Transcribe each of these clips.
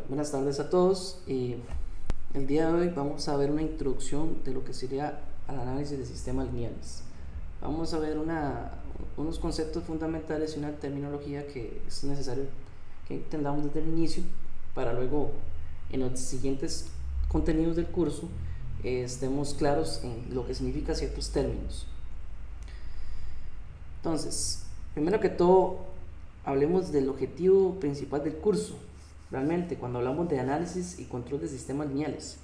Buenas tardes a todos. El día de hoy vamos a ver una introducción de lo que sería el análisis de sistemas lineales. Vamos a ver unos conceptos fundamentales y una terminología que es necesario que entendamos desde el inicio para luego en los siguientes contenidos del curso estemos claros en lo que significa ciertos términos. Entonces, primero que todo, hablemos del objetivo principal del curso. Realmente, cuando hablamos de análisis y control de sistemas lineales,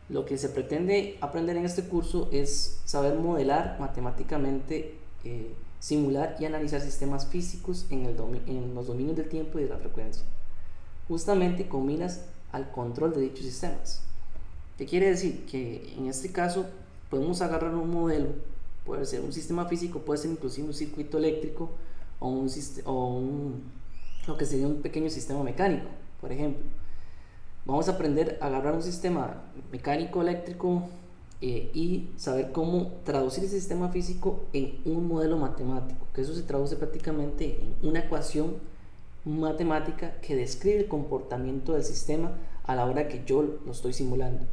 lo que se pretende aprender en este curso es saber modelar matemáticamente, simular y analizar sistemas físicos en los dominios del tiempo y de la frecuencia, justamente con miras al control de dichos sistemas. ¿Qué quiere decir? Que en este caso podemos agarrar un modelo, puede ser un sistema físico, puede ser inclusive un circuito eléctrico o lo que sería un pequeño sistema mecánico, por ejemplo. Vamos a aprender a agarrar un sistema mecánico eléctrico y saber cómo traducir ese sistema físico en un modelo matemático, que eso se traduce prácticamente en una ecuación matemática que describe el comportamiento del sistema a la hora que yo lo estoy simulando.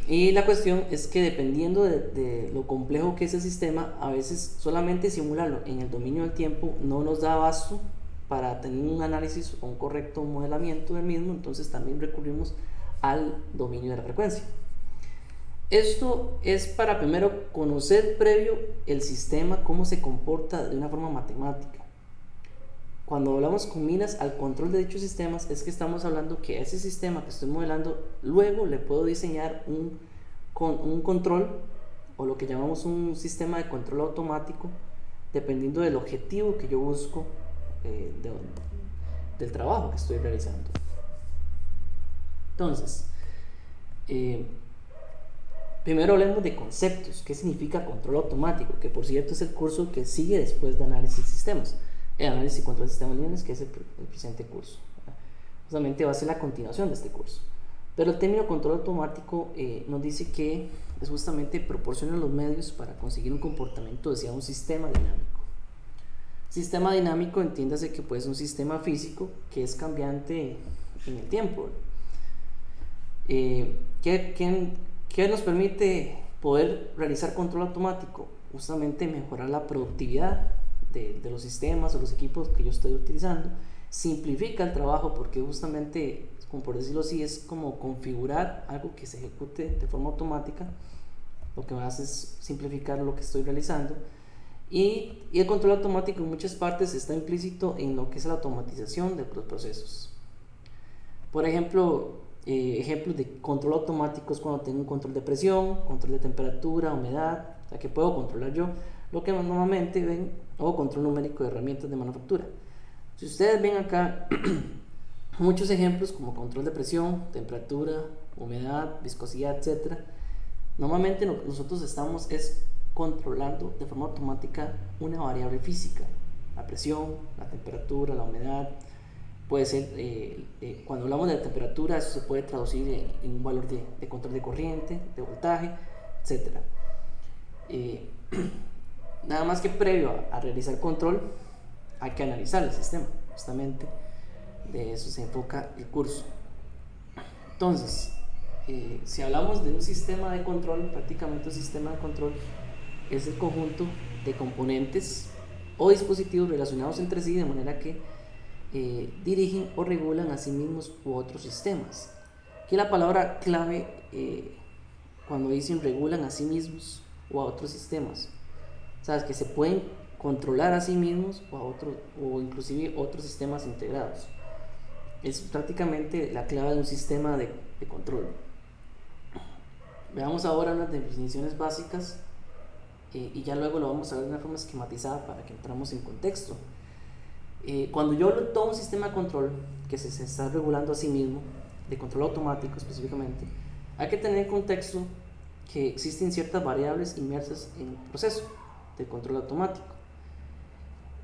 Y la cuestión es que dependiendo de lo complejo que es el sistema, a veces solamente simularlo en el dominio del tiempo no nos da abasto para tener un análisis o un correcto modelamiento del mismo, entonces también recurrimos al dominio de la frecuencia. Esto es para primero conocer previo el sistema, cómo se comporta de una forma matemática. Cuando hablamos con miras al control de dichos sistemas, es que estamos hablando que a ese sistema que estoy modelando, luego le puedo diseñar un control, o lo que llamamos un sistema de control automático, dependiendo del objetivo que yo busco del trabajo que estoy realizando. Entonces, primero hablemos de conceptos. ¿Qué significa control automático? Que por cierto es el curso que sigue después de análisis de sistemas. El análisis y control de sistemas lineales, que es el presente curso. Justamente va a ser la continuación de este curso. Pero el término control automático nos dice que es justamente proporciona los medios para conseguir un comportamiento hacia un sistema dinámico. Sistema dinámico, entiéndase que puede ser un sistema físico que es cambiante en el tiempo. ¿Qué nos permite poder realizar control automático? Justamente mejorar la productividad de los sistemas o los equipos que yo estoy utilizando. Simplifica el trabajo porque justamente, como por decirlo así, es como configurar algo que se ejecute de forma automática. Lo que hace es simplificar lo que estoy realizando. Y el control automático en muchas partes está implícito en lo que es la automatización de los procesos. Por ejemplo, ejemplos de control automático es cuando tengo un control de presión, control de temperatura, humedad, o sea que puedo controlar yo lo que normalmente ven, o control numérico de herramientas de manufactura. Si ustedes ven acá muchos ejemplos como control de presión, temperatura, humedad, viscosidad, etc. Normalmente nosotros estamos controlando de forma automática una variable física, la presión, la temperatura, la humedad. Puede ser, cuando hablamos de la temperatura, eso se puede traducir en un valor de control de corriente, de voltaje, etc. Nada más que previo a realizar control, hay que analizar el sistema. Justamente de eso se enfoca el curso. Entonces, si hablamos de un sistema de control, prácticamente un sistema de control es el conjunto de componentes o dispositivos relacionados entre sí de manera que dirigen o regulan a sí mismos u otros sistemas. Aquí la palabra clave cuando dicen regulan a sí mismos o a otros sistemas, sabes que se pueden controlar a sí mismos o a otros, o inclusive otros sistemas integrados. Es prácticamente la clave de un sistema de control. Veamos ahora unas definiciones básicas y ya luego lo vamos a ver de una forma esquematizada para que entremos en contexto. Cuando yo tomo un sistema de control que se está regulando a sí mismo, de control automático específicamente, hay que tener en contexto que existen ciertas variables inmersas en el proceso de control automático.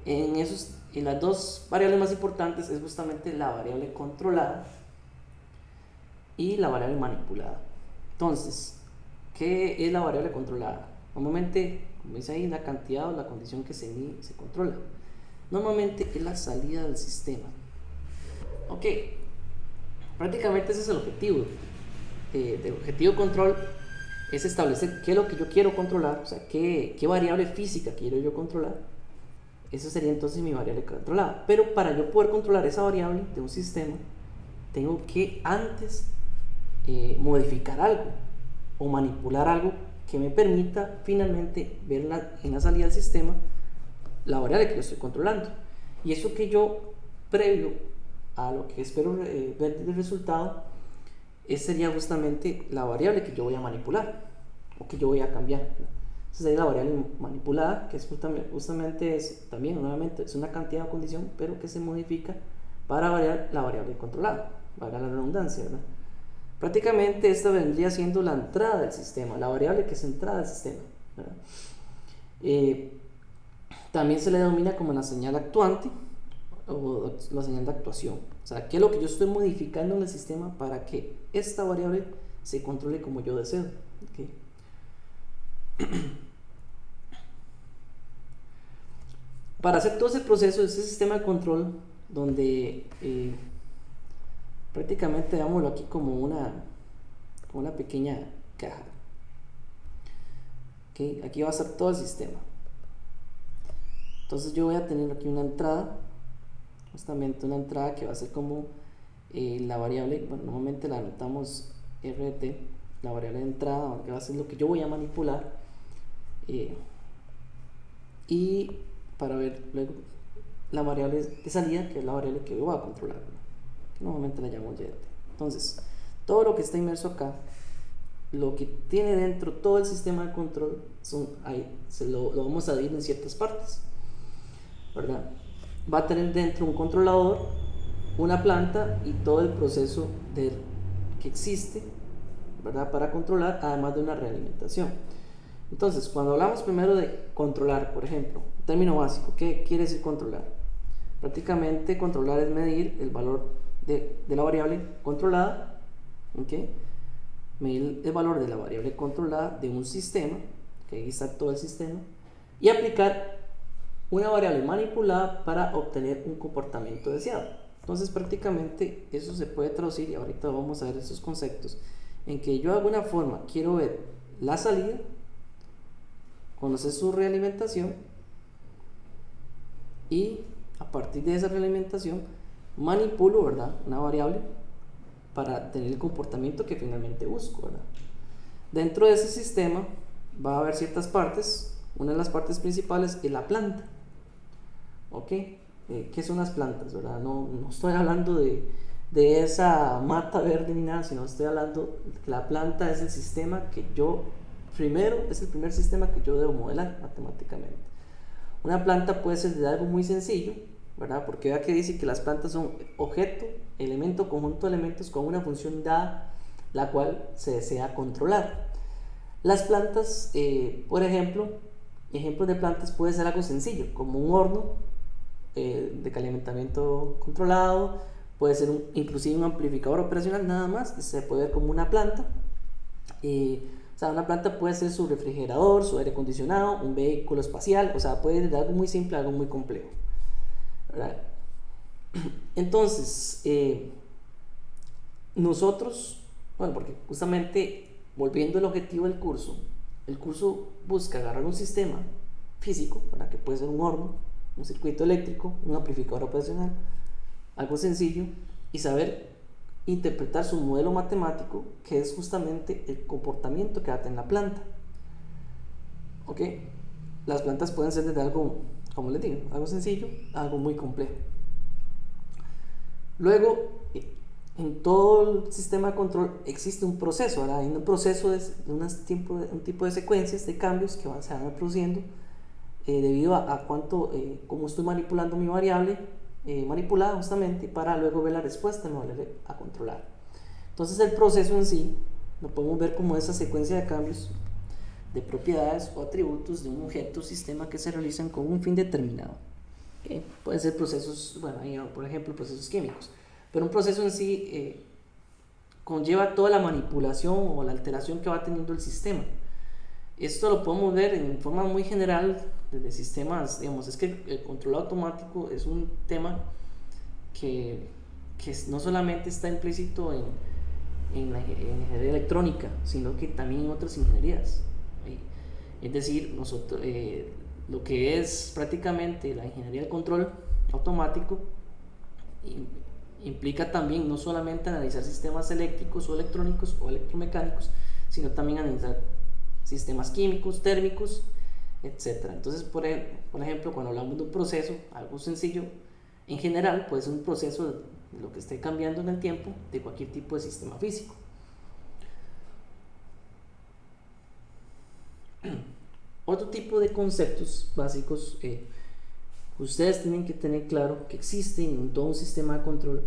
Y las dos variables más importantes es justamente la variable controlada y la variable manipulada. Entonces, ¿qué es la variable controlada? Normalmente, como dice ahí, la cantidad o la condición que se controla. Normalmente es la salida del sistema. Ok, prácticamente ese es el objetivo. Del objetivo control es establecer qué es lo que yo quiero controlar, o sea, qué variable física quiero yo controlar. Eso sería entonces mi variable controlada. Pero para yo poder controlar esa variable de un sistema, tengo que antes modificar algo o manipular algo que me permita finalmente ver en la salida del sistema la variable que yo estoy controlando. Y eso que yo, previo a lo que espero ver del resultado, esa sería justamente la variable que yo voy a manipular o que yo voy a cambiar. Esa sería la variable manipulada, que es justamente es también nuevamente es una cantidad o condición, pero que se modifica para variar la variable controlada, valga la redundancia, ¿verdad? Prácticamente esta vendría siendo la entrada del sistema, la variable que es entrada del sistema, ¿verdad? También se le denomina como la señal actuante o la señal de actuación. O sea, qué es lo que yo estoy modificando en el sistema para que esta variable se controle como yo deseo. ¿Okay? Para hacer todo ese proceso, ese sistema de control, donde prácticamente veámoslo aquí como una pequeña caja. ¿Okay? Aquí va a estar todo el sistema. Entonces yo voy a tener aquí una entrada, justamente una entrada que va a ser como la variable, bueno, normalmente la anotamos RT, la variable de entrada, que va a ser lo que yo voy a manipular, y para ver luego la variable de salida, que es la variable que yo voy a controlar, que normalmente la llamo YT. Entonces, todo lo que está inmerso acá, lo que tiene dentro todo el sistema de control, lo vamos a dividir en ciertas partes, ¿verdad? Va a tener dentro un controlador, una planta y todo el proceso que existe, ¿verdad? Para controlar, además de una realimentación. Entonces, cuando hablamos primero de controlar, por ejemplo, término básico, ¿qué quiere decir controlar? Prácticamente controlar es medir el valor de la variable controlada, ¿okay? Medir el valor de la variable controlada de un sistema, que ahí está todo el sistema, y aplicar una variable manipulada para obtener un comportamiento deseado. Entonces prácticamente eso se puede traducir, y ahorita vamos a ver esos conceptos, en que yo de alguna forma quiero ver la salida, conocer su realimentación, y a partir de esa realimentación manipulo, ¿verdad?, una variable para tener el comportamiento que finalmente busco, ¿verdad? Dentro de ese sistema va a haber ciertas partes. Una de las partes principales es la planta. ¿Ok? ¿Qué son las plantas, verdad? No estoy hablando de esa mata verde ni nada, sino estoy hablando de que la planta es el sistema que es el primer sistema que yo debo modelar matemáticamente. Una planta puede ser de algo muy sencillo, ¿verdad? Porque vea que dice que las plantas son objeto, elemento, conjunto de elementos con una función dada, la cual se desea controlar. Las plantas, por ejemplo, ejemplos de plantas puede ser algo sencillo, como un horno de calentamiento controlado, puede ser inclusive un amplificador operacional, nada más, se puede ver como una planta. O sea, una planta puede ser su refrigerador, su aire acondicionado, un vehículo espacial, o sea, puede ir de algo muy simple a algo muy complejo, ¿verdad? Entonces, nosotros, bueno, porque justamente volviendo al objetivo del curso, el curso busca agarrar un sistema físico, ¿verdad?, que puede ser un horno, un circuito eléctrico, un amplificador operacional, algo sencillo, y saber interpretar su modelo matemático, que es justamente el comportamiento que va a tener la planta. ¿Ok? Las plantas pueden ser desde algo, como les digo, algo sencillo a algo muy complejo. Luego, en todo el sistema de control existe un proceso, ¿verdad? Hay un proceso de un tipo de secuencias de cambios que se van produciendo debido a cómo estoy manipulando mi variable manipulada justamente, para luego ver la respuesta, me volver a controlar. Entonces el proceso en sí lo podemos ver como esa secuencia de cambios de propiedades o atributos de un objeto o sistema que se realizan con un fin determinado. Pueden ser procesos, bueno, por ejemplo, procesos químicos, pero un proceso en sí conlleva toda la manipulación o la alteración que va teniendo el sistema. Esto lo podemos ver en forma muy general desde sistemas, digamos, es que el control automático es un tema que no solamente está implícito en la ingeniería electrónica, sino que también en otras ingenierías. Es decir, nosotros, lo que es prácticamente la ingeniería del control automático implica también no solamente analizar sistemas eléctricos o electrónicos o electromecánicos, sino también analizar sistemas químicos, térmicos, etc. Entonces, por ejemplo, cuando hablamos de un proceso, algo sencillo, en general puede ser un proceso de lo que esté cambiando en el tiempo de cualquier tipo de sistema físico. Otro tipo de conceptos básicos, ustedes tienen que tener claro que existen en todo un sistema de control,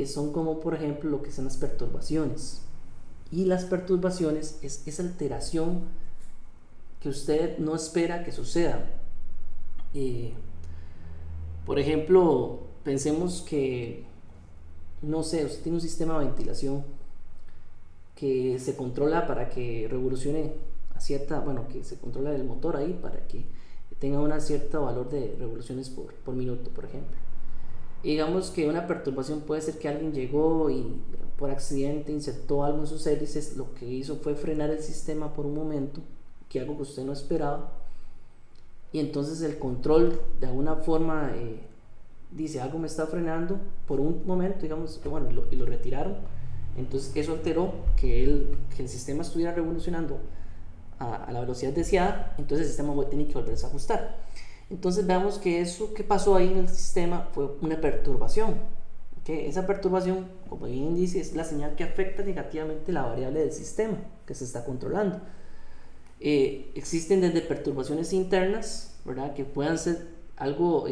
son como por ejemplo lo que son las perturbaciones. Y las perturbaciones es esa alteración que usted no espera que suceda. Por ejemplo, pensemos que, no sé, usted tiene un sistema de ventilación que se controla para que revolucione a cierta, bueno, que se controla el motor ahí para que tenga un cierto valor de revoluciones por minuto, por ejemplo. Y digamos que una perturbación puede ser que alguien llegó y por accidente insertó algo en sus hélices, lo que hizo fue frenar el sistema por un momento, que algo que usted no esperaba, y entonces el control de alguna forma dice algo me está frenando por un momento, digamos, bueno, y lo retiraron. Entonces eso alteró que el sistema estuviera revolucionando a la velocidad deseada, entonces el sistema tiene que volverse a ajustar. Entonces veamos que eso que pasó ahí en el sistema fue una perturbación. ¿Okay? Esa perturbación, como bien dice, es la señal que afecta negativamente la variable del sistema que se está controlando. Existen desde perturbaciones internas, ¿verdad? Que puedan ser algo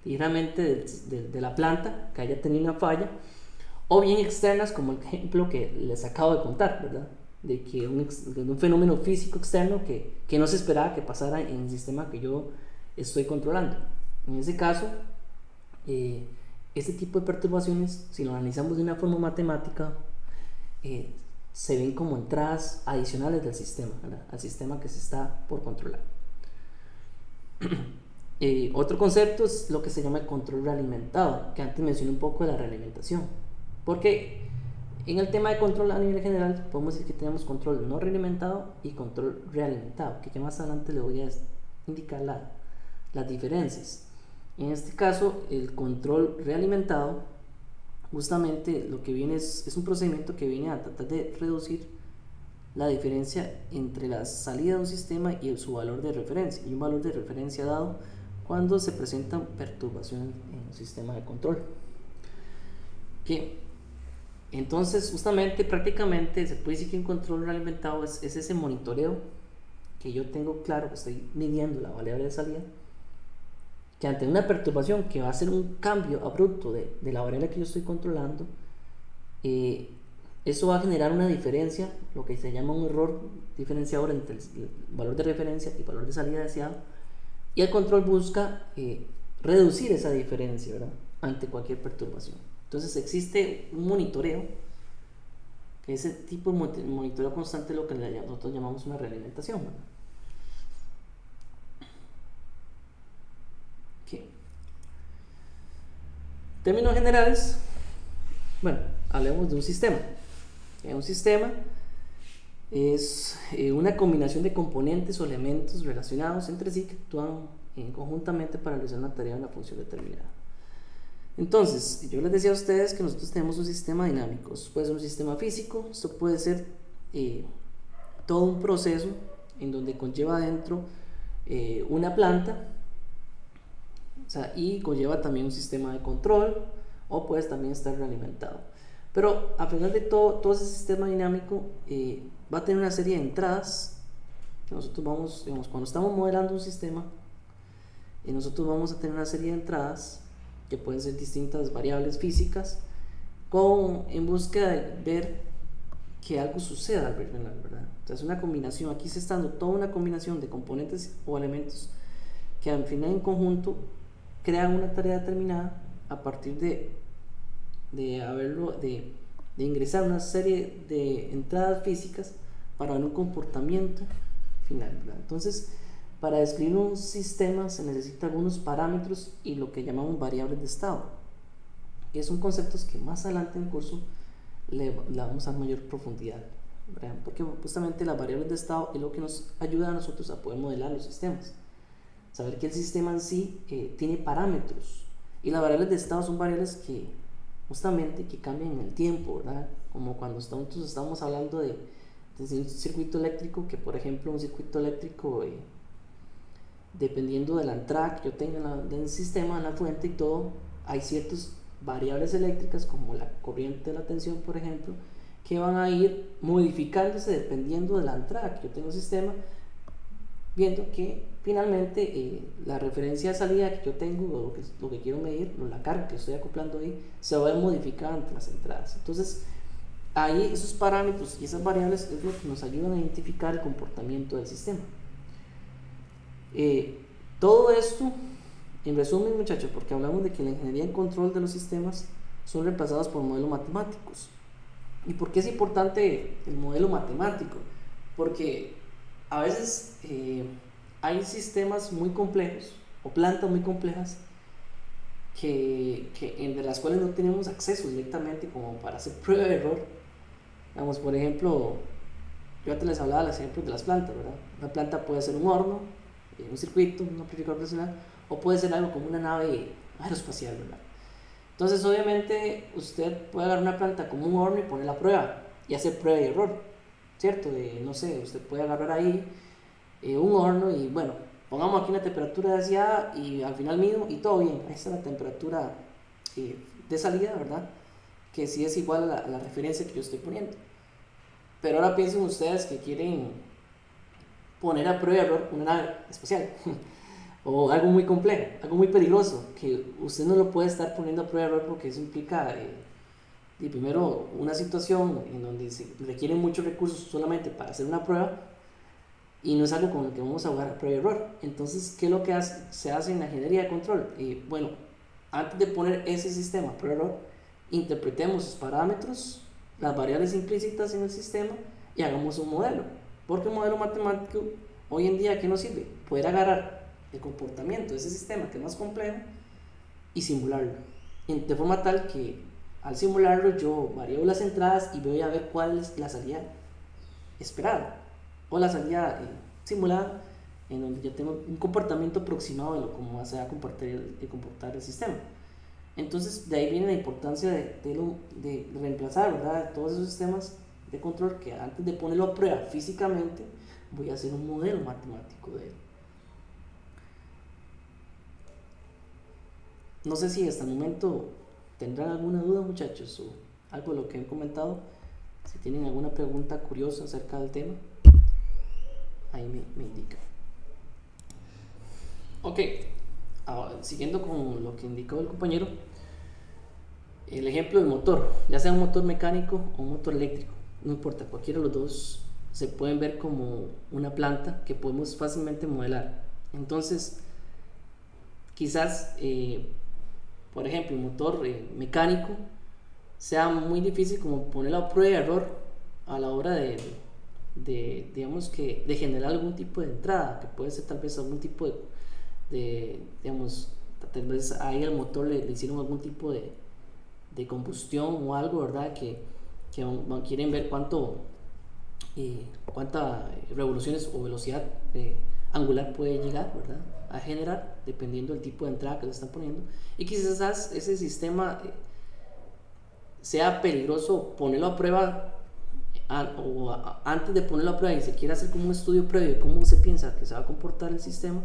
ligeramente de la planta, que haya tenido una falla, o bien externas, como el ejemplo que les acabo de contar, ¿verdad? De que un fenómeno físico externo que no se esperaba que pasara en el sistema que yo estoy controlando. En ese caso, este tipo de perturbaciones, si lo analizamos de una forma matemática, se ven como entradas adicionales del sistema, ¿verdad? Al sistema que se está por controlar. Otro concepto es lo que se llama el control realimentado, que antes mencioné un poco de la realimentación, porque en el tema de control a nivel general podemos decir que tenemos control no realimentado y control realimentado, que ya más adelante le voy a indicar las diferencias. En este caso, el control realimentado justamente lo que viene es un procedimiento que viene a tratar de reducir la diferencia entre la salida de un sistema y su valor de referencia, y un valor de referencia dado cuando se presentan perturbaciones en un sistema de control. Entonces, justamente, prácticamente se puede decir que un control realimentado es ese monitoreo que yo tengo claro que estoy midiendo la variable de salida, que ante una perturbación que va a ser un cambio abrupto de la variable que yo estoy controlando, eso va a generar una diferencia, lo que se llama un error diferenciador entre el valor de referencia y el valor de salida deseado, y el control busca reducir esa diferencia, ¿verdad? Ante cualquier perturbación. Entonces existe un monitoreo, que ese tipo de monitoreo constante es lo que nosotros llamamos una realimentación, ¿verdad? Okay. En términos generales, bueno, hablemos de un sistema. Un sistema es una combinación de componentes o elementos relacionados entre sí que actúan conjuntamente para realizar una tarea o una función determinada. Entonces, yo les decía a ustedes que nosotros tenemos un sistema dinámico. Esto puede ser un sistema físico, esto puede ser todo un proceso en donde conlleva dentro una planta, o sea, y conlleva también un sistema de control, o puede también estar realimentado. Pero a final de todo ese sistema dinámico va a tener una serie de entradas. Nosotros vamos, digamos, cuando estamos modelando un sistema, nosotros vamos a tener una serie de entradas que pueden ser distintas variables físicas, en búsqueda de ver que algo suceda al final, ¿verdad? Entonces, una combinación, aquí se está dando toda una combinación de componentes o elementos que al final en conjunto crean una tarea determinada a partir de ingresar una serie de entradas físicas para un comportamiento final, ¿verdad? Entonces, para describir un sistema se necesitan algunos parámetros y lo que llamamos variables de estado. ¿Ok? son conceptos que más adelante en el curso le vamos a dar mayor profundidad, ¿verdad? Porque justamente las variables de estado es lo que nos ayuda a nosotros a poder modelar los sistemas. Saber que el sistema en sí tiene parámetros, y las variables de estado son variables que justamente que cambian en el tiempo, ¿verdad? Como cuando estamos hablando de un circuito eléctrico, que por ejemplo un circuito eléctrico, dependiendo de la entrada que yo tenga del sistema, en la fuente y todo, hay ciertas variables eléctricas como la corriente de la tensión, por ejemplo, que van a ir modificándose dependiendo de la entrada que yo tengo en el sistema, viendo que finalmente la referencia de salida que yo tengo, o lo que quiero medir, o la carga que estoy acoplando ahí, se va a modificar entre las entradas. Entonces, ahí esos parámetros y esas variables es lo que nos ayudan a identificar el comportamiento del sistema. Todo esto, en resumen, muchachos, porque hablamos de que la ingeniería en control de los sistemas son reemplazados por modelos matemáticos. ¿Y por qué es importante el modelo matemático? Porque a veces hay sistemas muy complejos o plantas muy complejas de las cuales no tenemos acceso directamente como para hacer prueba de error. Vamos, por ejemplo, yo antes les hablaba de los ejemplos de las plantas, ¿verdad? Una planta puede ser un horno, un circuito, un amplificador profesional, o puede ser algo como una nave aeroespacial, ¿verdad? Entonces, obviamente, usted puede agarrar una planta como un horno y ponerla a prueba y hacer prueba y error, ¿cierto? No sé, usted puede agarrar ahí un horno y, bueno, pongamos aquí una temperatura deseada y al final mido y todo bien, ahí está la temperatura de salida, ¿verdad? Que sí es igual a la referencia que yo estoy poniendo. Pero ahora piensen ustedes que quieren poner a prueba y error una nave espacial o algo muy complejo, algo muy peligroso, que usted no lo puede estar poniendo a prueba y error porque eso implica primero una situación en donde se requieren muchos recursos solamente para hacer una prueba, y no es algo con lo que vamos a jugar a prueba y error. Entonces, ¿qué es lo que se hace en la ingeniería de control? Bueno, antes de poner ese sistema a prueba y error, interpretemos sus parámetros, las variables implícitas en el sistema, y hagamos un modelo. Porque un modelo matemático hoy en día, ¿qué nos sirve? Poder agarrar el comportamiento de ese sistema, que es más complejo, y simularlo de forma tal que al simularlo yo varío las entradas y voy a ver cuál es la salida esperada o la salida simulada, en donde yo tengo un comportamiento aproximado de cómo se va a comportar el sistema. Entonces, de ahí viene la importancia de reemplazar, ¿verdad?, todos esos sistemas de control, que antes de ponerlo a prueba físicamente voy a hacer un modelo matemático de él. No sé si hasta el momento tendrán alguna duda, muchachos, o algo de lo que he comentado. Si tienen alguna pregunta curiosa acerca del tema, ahí me indican. Ok, ahora, siguiendo con lo que indicó el compañero, el ejemplo del motor, ya sea un motor mecánico o un motor eléctrico, no importa, cualquiera de los dos se pueden ver como una planta que podemos fácilmente modelar. Entonces, quizás, por ejemplo, el motor mecánico sea muy difícil como ponerlo a prueba de error a la hora digamos que de generar algún tipo de entrada, que puede ser tal vez algún tipo digamos, tal vez ahí al motor le hicieron algún tipo de combustión o algo, ¿verdad? Que quieren ver cuántas revoluciones o velocidad angular puede llegar, ¿verdad?, a generar, dependiendo del tipo de entrada que le están poniendo. Y quizás ese sistema sea peligroso ponerlo a prueba antes de ponerlo a prueba, y se quiere hacer como un estudio previo de cómo se piensa que se va a comportar el sistema.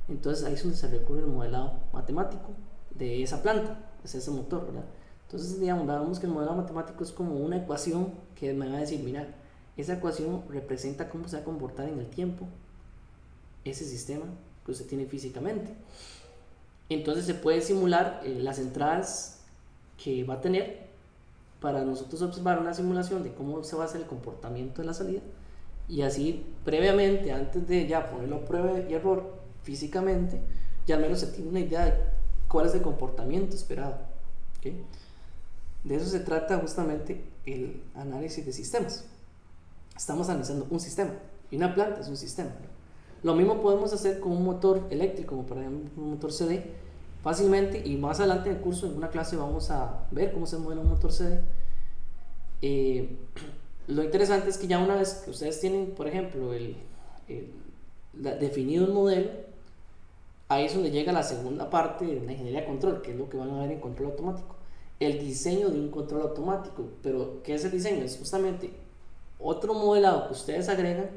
Entonces ahí es donde se recurre al modelado matemático de esa planta, es ese motor, ¿verdad? Entonces, digamos que el modelado matemático es como una ecuación que me va a decir, mira, esa ecuación representa cómo se va a comportar en el tiempo ese sistema que usted tiene físicamente. Entonces se puede simular las entradas que va a tener para nosotros observar una simulación de cómo se va a hacer el comportamiento de la salida, y así previamente, antes de ya ponerlo a prueba y error físicamente, ya al menos se tiene una idea de cuál es el comportamiento esperado. ¿Okay? De eso se trata justamente el análisis de sistemas. Estamos analizando un sistema, y una planta es un sistema, ¿no? Lo mismo podemos hacer con un motor eléctrico, como por ejemplo un motor CD, fácilmente, y más adelante en el curso, en una clase, vamos a ver cómo se modela un motor CD. Lo interesante es que ya una vez que ustedes tienen, por ejemplo, el definido el modelo, ahí es donde llega la segunda parte de la ingeniería de control, que es lo que van a ver en control automático. El diseño de un control automático. Pero, ¿qué es el diseño? Es justamente otro modelado que ustedes agregan,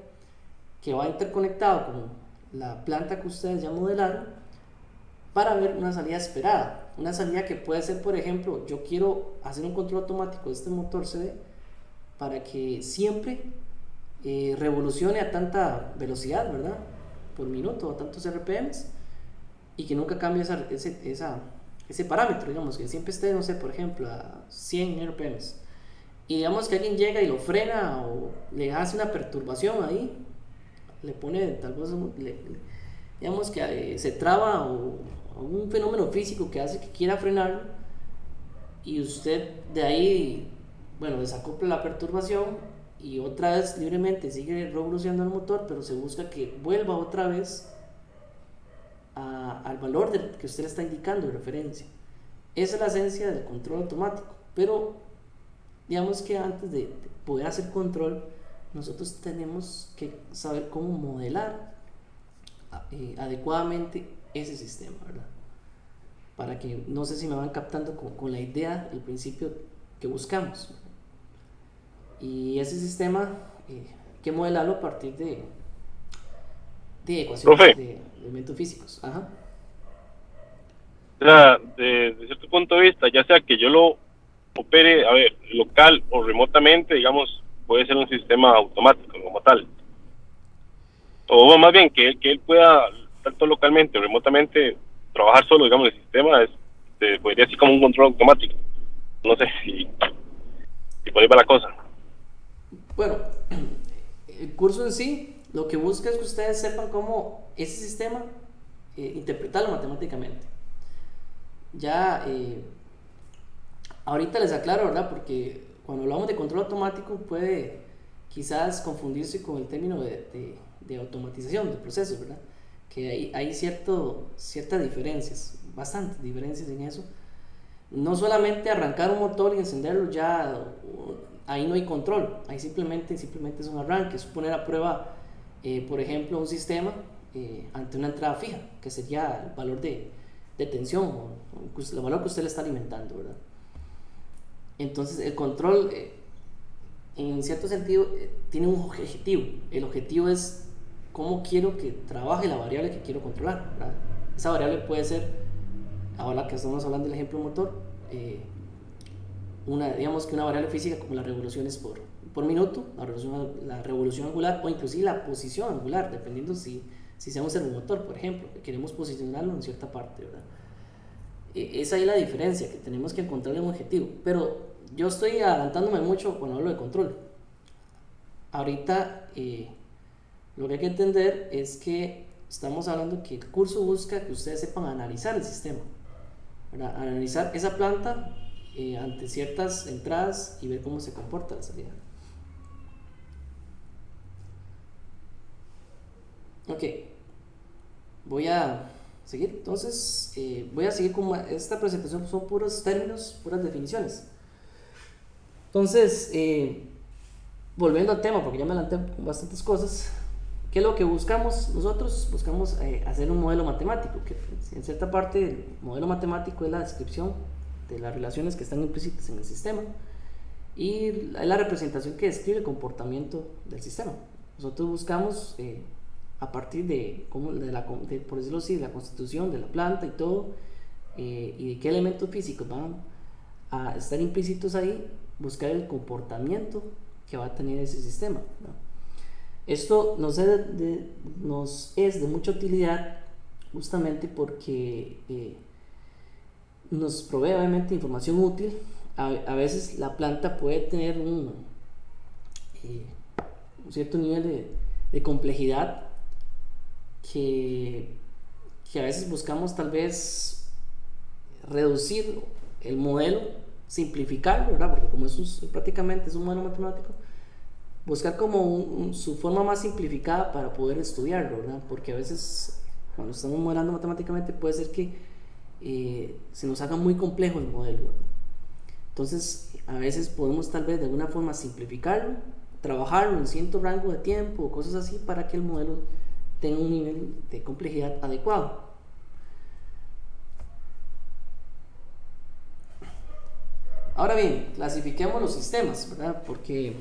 que va interconectado con la planta que ustedes ya modelaron, para ver una salida esperada. Una salida que puede ser, por ejemplo, yo quiero hacer un control automático de este motor CD para que siempre revolucione a tanta velocidad, ¿verdad? Por minuto, a tantos RPMs, y que nunca cambie ese parámetro, digamos, que siempre esté, no sé, por ejemplo, a 100 RPMs. Y digamos que alguien llega y lo frena o le hace una perturbación ahí, le pone tal vez, digamos que se traba o un fenómeno físico que hace que quiera frenarlo, y usted de ahí, bueno, desacopla la perturbación y otra vez libremente sigue revolucionando el motor, pero se busca que vuelva otra vez al valor que usted le está indicando de referencia. Esa es la esencia del control automático. Pero digamos que antes de poder hacer control, nosotros tenemos que saber cómo modelar adecuadamente ese sistema, ¿verdad? Para que, no sé si me van captando con la idea, el principio que buscamos. Y ese sistema hay que modelarlo a partir de ecuaciones Profe, de elementos físicos. Ajá. o sea, de cierto punto de vista, ya sea que yo lo opere, a ver, local o remotamente, digamos, puede ser un sistema automático como tal. O más bien que él pueda, tanto localmente o remotamente, trabajar solo, digamos, el sistema podría ser como un control automático. No sé si por ahí va la cosa. Bueno, el curso en sí lo que busca es que ustedes sepan cómo ese sistema interpretarlo matemáticamente. Ya ahorita les aclaro, ¿verdad? Porque cuando hablamos de control automático puede quizás confundirse con el término de automatización de procesos, ¿verdad? Que hay ciertas diferencias, bastantes diferencias en eso. No solamente arrancar un motor y encenderlo ya, ahí no hay control, ahí simplemente es un arranque, es poner a prueba, por ejemplo, un sistema ante una entrada fija, que sería el valor de tensión o el valor que usted le está alimentando, ¿verdad? Entonces el control, en cierto sentido, tiene un objetivo. El objetivo es cómo quiero que trabaje la variable que quiero controlar, ¿verdad? Esa variable puede ser, ahora que estamos hablando del ejemplo motor, digamos que una variable física como las revoluciones por minuto, la revolución angular, o inclusive la posición angular, dependiendo si sea un servomotor, por ejemplo, que queremos posicionarlo en cierta parte, ¿verdad? Es ahí la diferencia, que tenemos que encontrar un objetivo. Pero yo estoy adelantándome mucho cuando hablo de control. Ahorita lo que hay que entender es que estamos hablando que el curso busca que ustedes sepan analizar el sistema, ¿verdad? Analizar esa planta ante ciertas entradas y ver cómo se comporta la salida. Ok, voy a seguir. Entonces, voy a seguir con esta presentación, son puros términos, puras definiciones. Entonces, volviendo al tema, porque ya me adelanté con bastantes cosas, ¿qué es lo que buscamos? Nosotros buscamos hacer un modelo matemático, que en cierta parte el modelo matemático es la descripción de las relaciones que están implícitas en el sistema y es la representación que describe el comportamiento del sistema. Nosotros buscamos a partir por decirlo así, de la constitución de la planta y todo, y de qué elementos físicos van a estar implícitos ahí, buscar el comportamiento que va a tener ese sistema, ¿no? Esto nos es de mucha utilidad justamente porque nos provee obviamente información útil. A veces la planta puede tener un cierto nivel de complejidad que a veces buscamos tal vez reducir el modelo, simplificarlo, ¿verdad? Porque como eso prácticamente es un modelo matemático, buscar como su forma más simplificada para poder estudiarlo, ¿verdad? Porque a veces cuando estamos modelando matemáticamente puede ser que se nos haga muy complejo el modelo, ¿verdad? Entonces, a veces podemos tal vez de alguna forma simplificarlo, trabajarlo en cierto rango de tiempo o cosas así para que el modelo tenga un nivel de complejidad adecuado. Ahora bien, clasifiquemos los sistemas, ¿verdad? Porque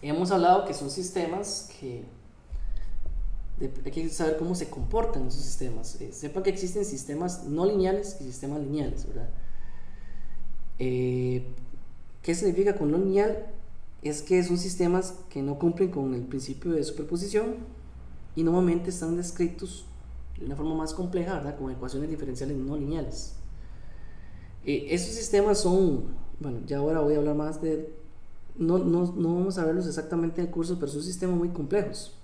hemos hablado que son sistemas que hay que saber cómo se comportan esos sistemas. Sepan que existen sistemas no lineales y sistemas lineales, ¿verdad? ¿Qué significa con no lineal? Es que son sistemas que no cumplen con el principio de superposición y normalmente están descritos de una forma más compleja, ¿verdad? Con ecuaciones diferenciales no lineales. Estos sistemas son, bueno, ya ahora voy a hablar más de, no vamos a verlos exactamente en el curso, pero son sistemas muy complejos.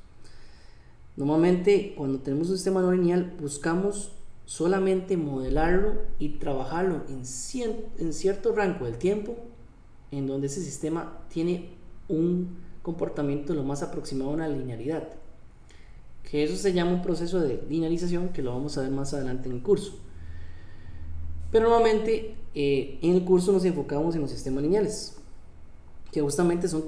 Normalmente cuando tenemos un sistema no lineal buscamos solamente modelarlo y trabajarlo en cierto rango del tiempo en donde ese sistema tiene un comportamiento lo más aproximado a una linealidad, que eso se llama un proceso de linealización, que lo vamos a ver más adelante en el curso. Pero normalmente en el curso nos enfocamos en los sistemas lineales, que justamente son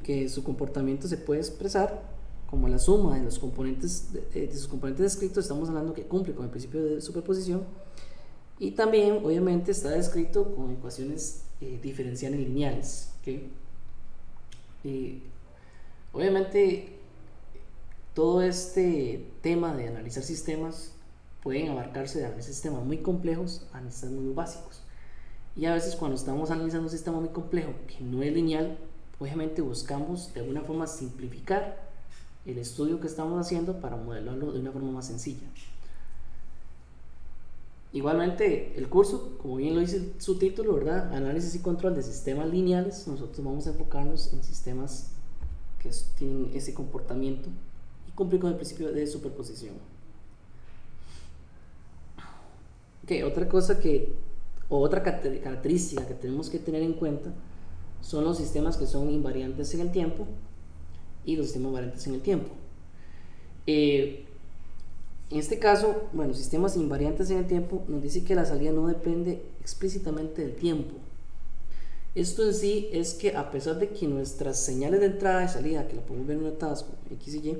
que su comportamiento se puede expresar como la suma de los componentes de sus componentes descritos. Estamos hablando que cumple con el principio de superposición y también obviamente está descrito con ecuaciones diferenciales lineales, ¿okay? Obviamente todo este tema de analizar sistemas pueden abarcarse de sistemas muy complejos a sistemas muy básicos, y a veces cuando estamos analizando un sistema muy complejo que no es lineal, obviamente buscamos de alguna forma simplificar el estudio que estamos haciendo para modelarlo de una forma más sencilla. Igualmente el curso, como bien lo dice su título, ¿verdad? Análisis y control de sistemas lineales. Nosotros vamos a enfocarnos en sistemas que tienen ese comportamiento y cumplir con el principio de superposición. Otra cosa otra característica que tenemos que tener en cuenta son los sistemas que son invariantes en el tiempo y los sistemas variantes en el tiempo. En este caso, bueno, sistemas invariantes en el tiempo nos dice que la salida no depende explícitamente del tiempo. Esto en sí es que a pesar de que nuestras señales de entrada y salida, que la podemos ver notadas como X y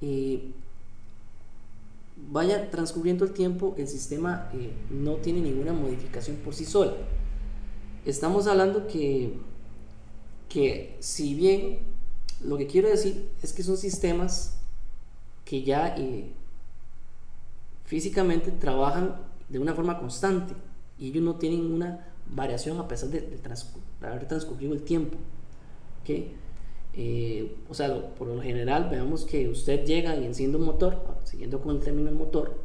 Y, vaya transcurriendo el tiempo, el sistema no tiene ninguna modificación por sí sola. Estamos hablando que si bien lo que quiero decir es que son sistemas que ya físicamente trabajan de una forma constante y ellos no tienen una variación a pesar de haber transcurrido el tiempo, ¿okay? O sea, por lo general veamos que usted llega y enciende un motor, siguiendo con el término del motor,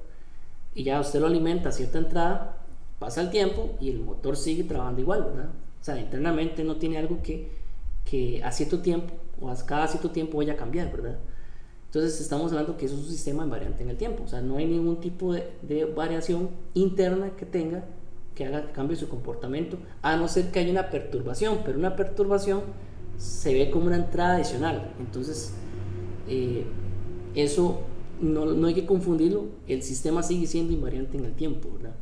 y ya usted lo alimenta a cierta entrada, pasa el tiempo y el motor sigue trabajando igual, ¿verdad? O sea, internamente no tiene algo que a cierto tiempo o a cada cierto tiempo vaya a cambiar, ¿verdad? Entonces estamos hablando que eso es un sistema invariante en el tiempo. O sea, no hay ningún tipo de variación interna que haga que cambie su comportamiento, a no ser que haya una perturbación, pero una perturbación se ve como una entrada adicional. Entonces eso no hay que confundirlo, el sistema sigue siendo invariante en el tiempo, ¿verdad?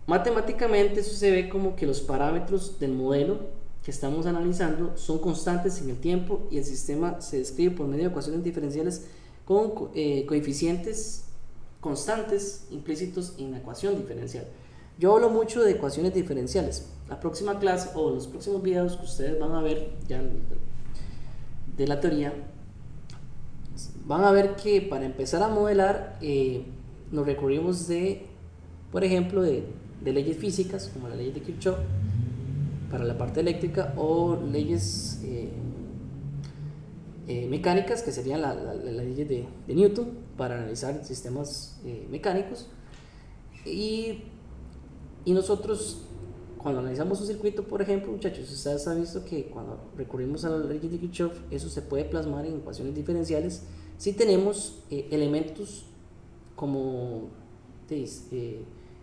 Matemáticamente eso se ve como que los parámetros del modelo que estamos analizando son constantes en el tiempo y el sistema se describe por medio de ecuaciones diferenciales con coeficientes constantes implícitos en la ecuación diferencial. Yo hablo mucho de ecuaciones diferenciales. La próxima clase o los próximos videos que ustedes van a ver ya de la teoría, van a ver que para empezar a modelar nos recurrimos por ejemplo, de leyes físicas como la ley de Kirchhoff para la parte eléctrica, o leyes mecánicas, que serían las leyes de Newton para analizar sistemas mecánicos. Y nosotros cuando analizamos un circuito, por ejemplo, muchachos, ustedes han visto que cuando recurrimos a la ley de Kirchhoff, eso se puede plasmar en ecuaciones diferenciales si tenemos elementos como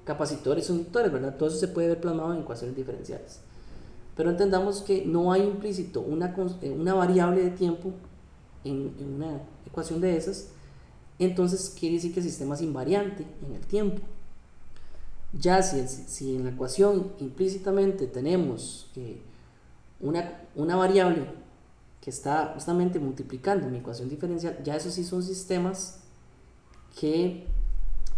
capacitores o inductores, ¿verdad? Todo eso se puede ver plasmado en ecuaciones diferenciales. Pero entendamos que no hay implícito una variable de tiempo en una ecuación de esas, entonces quiere decir que el sistema es invariante en el tiempo. Ya si en la ecuación implícitamente tenemos una variable que está justamente multiplicando mi ecuación diferencial, ya esos sí son sistemas que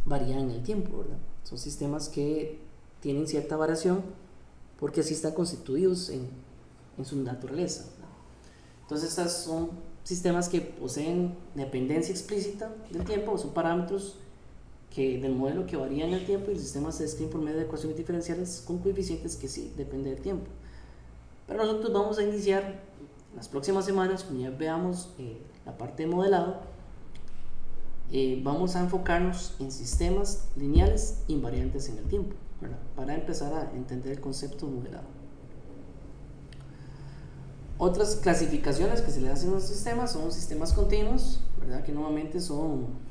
varían en el tiempo, ¿verdad? Son sistemas que tienen cierta variación porque así están constituidos en su naturaleza, ¿verdad? Entonces estos son sistemas que poseen dependencia explícita del tiempo, son parámetros del modelo que varía en el tiempo, y el sistema se describe por medio de ecuaciones diferenciales con coeficientes que sí dependen del tiempo. Pero nosotros vamos a iniciar en las próximas semanas, cuando ya veamos la parte de modelado, vamos a enfocarnos en sistemas lineales invariantes en el tiempo, ¿verdad? Para empezar a entender el concepto de modelado. Otras clasificaciones que se le hacen a los sistemas son sistemas continuos, ¿verdad? Que normalmente son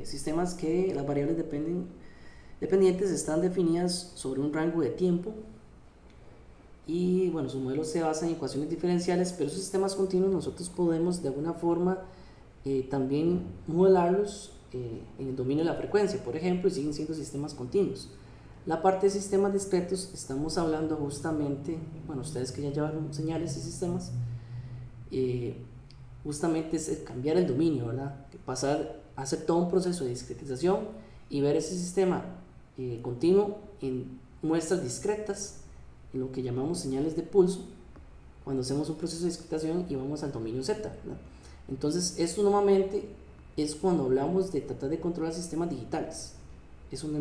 sistemas que las variables dependientes están definidas sobre un rango de tiempo, y bueno, su modelo se basa en ecuaciones diferenciales, pero esos sistemas continuos nosotros podemos de alguna forma también modelarlos en el dominio de la frecuencia, por ejemplo, y siguen siendo sistemas continuos. La parte de sistemas discretos, estamos hablando justamente, bueno, ustedes que ya llevaron señales y sistemas, justamente es cambiar el dominio, ¿verdad? Pasar a hacer todo un proceso de discretización y ver ese sistema continuo en muestras discretas, en lo que llamamos señales de pulso, cuando hacemos un proceso de discretización y vamos al dominio Z, ¿verdad? Entonces, esto normalmente es cuando hablamos de tratar de controlar sistemas digitales. Es donde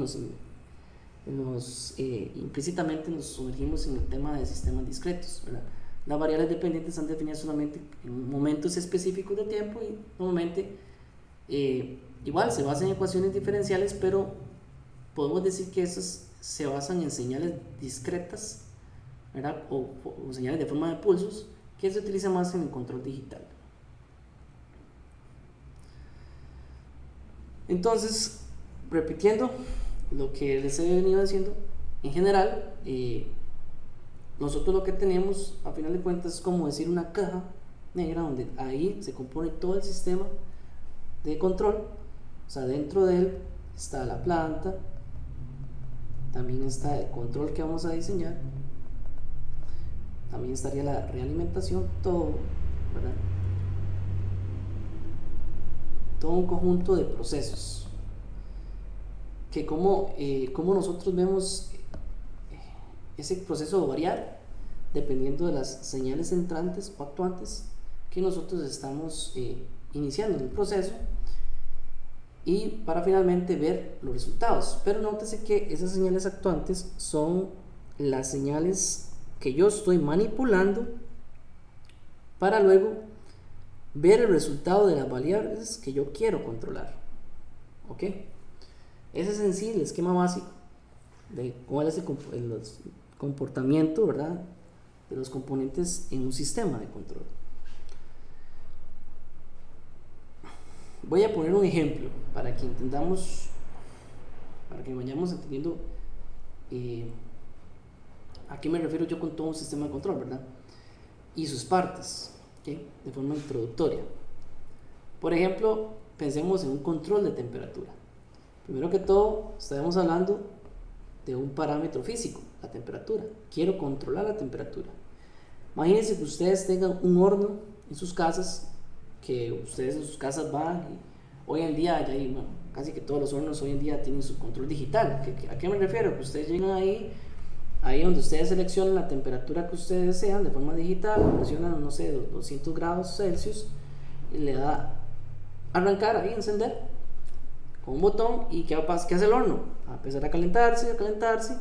implícitamente nos sumergimos en el tema de sistemas discretos, ¿verdad? Las variables dependientes están definidas solamente en momentos específicos de tiempo, y normalmente igual se basan en ecuaciones diferenciales, pero podemos decir que esas se basan en señales discretas, ¿verdad? O señales de forma de pulsos, que se utiliza más en el control digital. Entonces, repitiendo lo que les he venido diciendo, en general, nosotros lo que tenemos a final de cuentas es como decir una caja negra, donde ahí se compone todo el sistema de control. O sea, dentro de él está la planta, también está el control que vamos a diseñar, también estaría la realimentación, todo, ¿verdad? Todo un conjunto de procesos que como nosotros vemos ese proceso variar dependiendo de las señales entrantes o actuantes que nosotros estamos iniciando en el proceso, y para finalmente ver los resultados. Pero nótese que esas señales actuantes son las señales que yo estoy manipulando para luego ver el resultado de las variables que yo quiero controlar. ¿Ok? Ese es en sí el esquema básico de cuál es el comportamiento, ¿verdad?, de los componentes en un sistema de control. Voy a poner un ejemplo para que entendamos, para que vayamos entendiendo a qué me refiero yo con todo un sistema de control, ¿verdad?, y sus partes, ¿okay?, de forma introductoria. Por ejemplo, pensemos en un control de temperatura. Primero que todo, estaremos hablando de un parámetro físico, la temperatura. Quiero controlar la temperatura. Imagínense que ustedes tengan un horno en sus casas, que ustedes en sus casas van, y hoy en día ya hay, bueno, casi que todos los hornos hoy en día tienen su control digital. ¿A qué me refiero? Que ustedes llegan ahí donde ustedes seleccionan la temperatura que ustedes desean de forma digital, presionan, no sé, 200 grados Celsius, y le da arrancar ahí, encender con un botón, y ¿qué hace el horno? A empezar a calentarse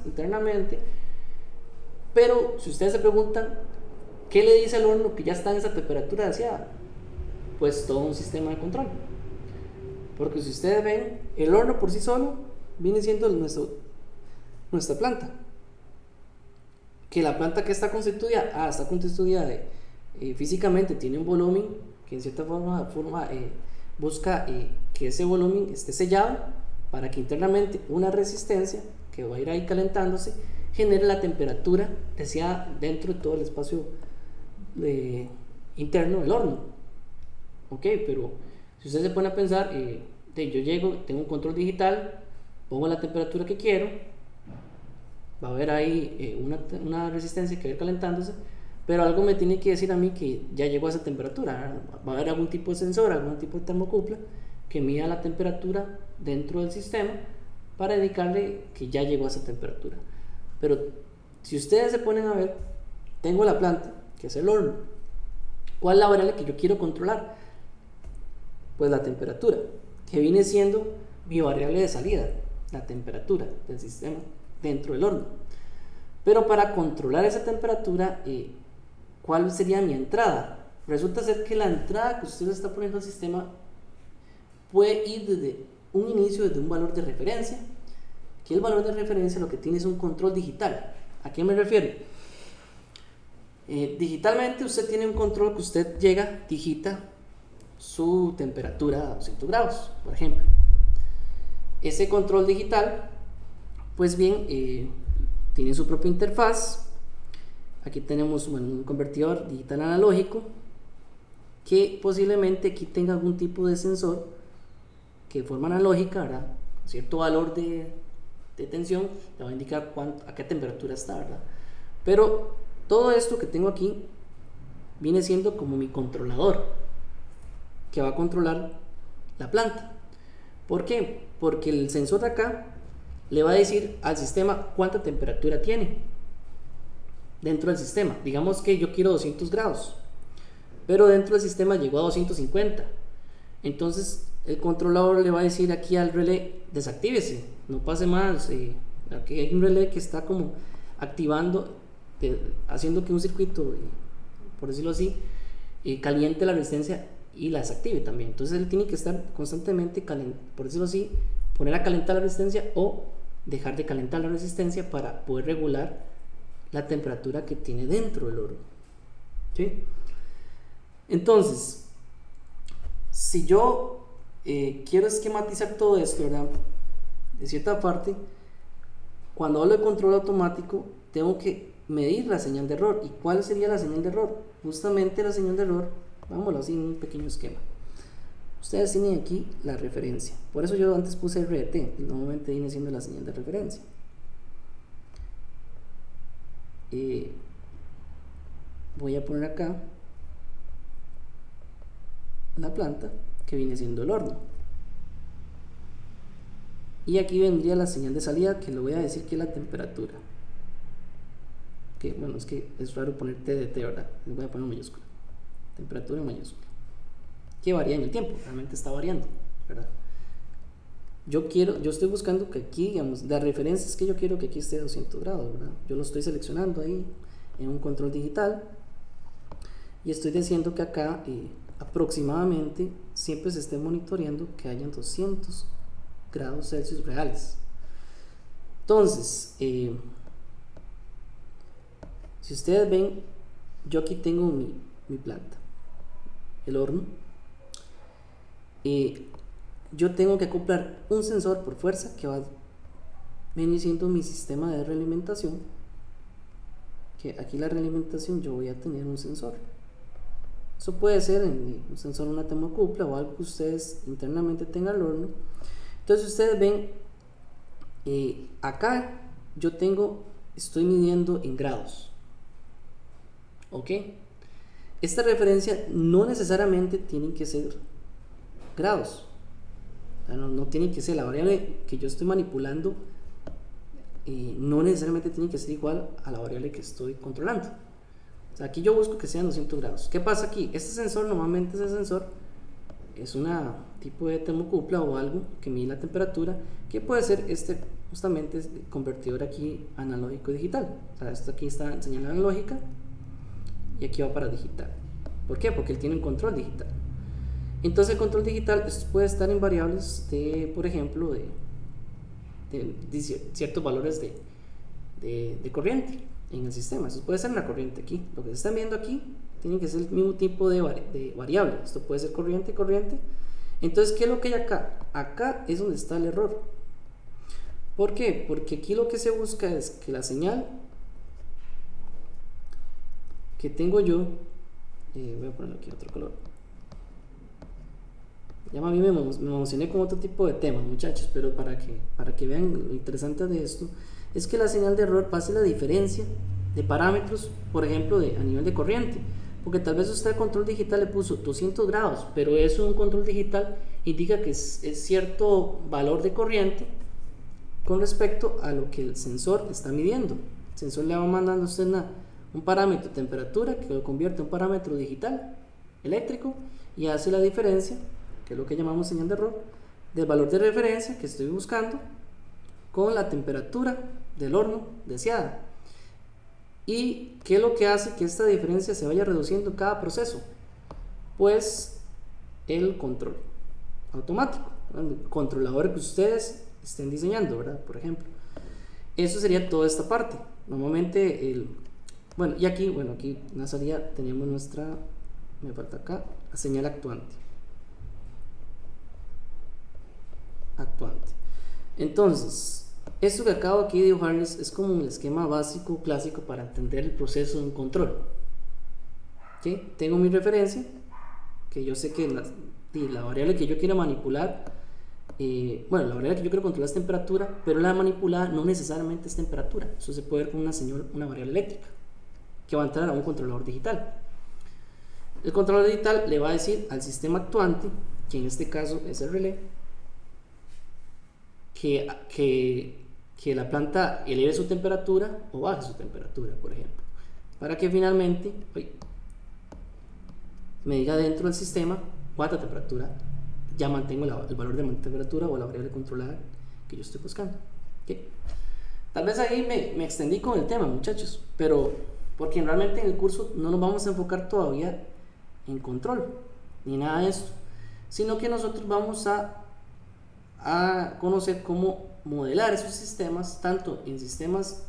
internamente. Pero si ustedes se preguntan ¿qué le dice al horno que ya está en esa temperatura deseada? Pues todo un sistema de control, porque si ustedes ven, el horno por sí solo viene siendo nuestra planta, que la planta que está constituida, físicamente tiene un volumen que en cierta forma busca que ese volumen esté sellado para que internamente una resistencia que va a ir ahí calentándose genere la temperatura deseada dentro de todo el espacio interno del horno. Ok, pero si usted se pone a pensar, yo llego, tengo un control digital, pongo la temperatura que quiero, va a haber ahí una resistencia que va a ir calentándose, pero algo me tiene que decir a mí que ya llegó a esa temperatura, ¿verdad? Va a haber algún tipo de sensor, algún tipo de termocupla que mida la temperatura dentro del sistema para indicarle que ya llegó a esa temperatura. Pero si ustedes se ponen a ver, tengo la planta, que es el horno. ¿Cuál es la variable que yo quiero controlar? Pues la temperatura, que viene siendo mi variable de salida, la temperatura del sistema dentro del horno. Pero para controlar esa temperatura, ¿cuál sería mi entrada? Resulta ser que la entrada que usted está poniendo al sistema puede ir desde un inicio, desde un valor de referencia, que el valor de referencia lo que tiene es un control digital. ¿A qué me refiero? Digitalmente usted tiene un control que usted llega, digita su temperatura a 200 grados, por ejemplo. Ese control digital, pues bien, tiene su propia interfaz. Aquí tenemos un convertidor digital analógico que posiblemente aquí tenga algún tipo de sensor que de forma analógica, ¿verdad? Cierto valor de tensión le va a indicar a qué temperatura está, ¿verdad? Pero todo esto que tengo aquí viene siendo como mi controlador que va a controlar la planta. ¿Por qué? Porque el sensor de acá le va a decir al sistema cuánta temperatura tiene dentro del sistema. Digamos que yo quiero 200 grados, pero dentro del sistema llegó a 250. Entonces el controlador le va a decir aquí al relé: desactívese, no pase más. Aquí hay un relé que está como activando, haciendo que un circuito, por decirlo así, caliente la resistencia y la desactive también. Entonces él tiene que estar constantemente, por decirlo así, poner a calentar la resistencia o dejar de calentar la resistencia para poder regular la temperatura que tiene dentro del horno. ¿Sí? Entonces, si yo quiero esquematizar todo esto, ¿verdad? De cierta parte, cuando hablo de control automático, tengo que medir la señal de error. ¿Y cuál sería la señal de error? Justamente la señal de error, vámonos así en un pequeño esquema. Ustedes tienen aquí la referencia. Por eso yo antes puse RT, y normalmente viene siendo la señal de referencia. Voy a poner acá la planta, que viene siendo el horno. Y aquí vendría la señal de salida, que le voy a decir que es la temperatura. Que bueno, es que es raro poner TDT, ¿verdad? Le voy a poner mayúscula. Temperatura en mayúscula. Que varía en el tiempo, realmente está variando, ¿verdad? Yo estoy buscando que aquí, digamos, la referencia es que yo quiero que aquí esté a 200 grados, ¿verdad? Yo lo estoy seleccionando ahí en un control digital y estoy diciendo que acá aproximadamente siempre se esté monitoreando que hayan 200 grados Celsius reales. Entonces, si ustedes ven, yo aquí tengo mi planta, el horno, yo tengo que acoplar un sensor por fuerza que va a venir siendo mi sistema de realimentación, que aquí la realimentación yo voy a tener un sensor. Eso puede ser un sensor, una termocupla o algo que ustedes internamente tengan al horno. Entonces ustedes ven, acá yo estoy midiendo en grados, ¿ok? Esta referencia no necesariamente tienen que ser grados, o sea, no tiene que ser la variable que yo estoy manipulando, no necesariamente tiene que ser igual a la variable que estoy controlando. O sea, aquí yo busco que sean 200 grados. ¿Qué pasa aquí? Este sensor, normalmente ese sensor es una tipo de termocupla o algo que mide la temperatura, que puede ser justamente este convertidor aquí analógico digital. O sea, esto aquí está en señal analógica y aquí va para digital. ¿Por qué? Porque él tiene un control digital. Entonces el control digital puede estar en variables de, por ejemplo, de ciertos valores de corriente en el sistema. Eso puede ser una corriente aquí. Lo que se están viendo aquí tiene que ser el mismo tipo de variable. Esto puede ser corriente. Entonces, ¿qué es lo que hay acá? Acá es donde está el error. ¿Por qué? Porque aquí lo que se busca es que la señal que tengo yo, voy a poner aquí otro color, Ya a mí me emocioné con otro tipo de temas, muchachos, pero para que vean lo interesante de esto, es que la señal de error pasa la diferencia de parámetros, por ejemplo, a nivel de corriente. Porque tal vez usted al control digital le puso 200 grados, pero eso un control digital indica que es cierto valor de corriente con respecto a lo que el sensor está midiendo. El sensor le va mandando a usted un parámetro de temperatura que lo convierte en un parámetro digital eléctrico y hace la diferencia, que es lo que llamamos señal de error, del valor de referencia que estoy buscando con la temperatura del horno deseada. ¿Y qué es lo que hace que esta diferencia se vaya reduciendo en cada proceso? Pues el control automático, el controlador que ustedes estén diseñando, ¿verdad? Por ejemplo, eso sería toda esta parte. Normalmente, bueno, aquí en la salida tenemos me falta acá, la señal actuante. Entonces, esto que acabo aquí de dibujarles es como un esquema básico, clásico para entender el proceso de un control. ¿Sí? Tengo mi referencia, que yo sé que la variable que yo quiero manipular, la variable que yo quiero controlar es temperatura, pero la manipulada no necesariamente es temperatura. Eso se puede ver con una variable eléctrica, que va a entrar a un controlador digital. El controlador digital le va a decir al sistema actuante, que en este caso es el relé, que la planta eleve su temperatura o baje su temperatura, por ejemplo, para que finalmente me diga dentro del sistema cuánta temperatura ya mantengo el valor de temperatura o la variable controlada que yo estoy buscando. ¿Okay? Tal vez ahí me extendí con el tema, muchachos, pero porque realmente en el curso no nos vamos a enfocar todavía en control ni nada de esto, sino que nosotros vamos a conocer cómo modelar esos sistemas, tanto en sistemas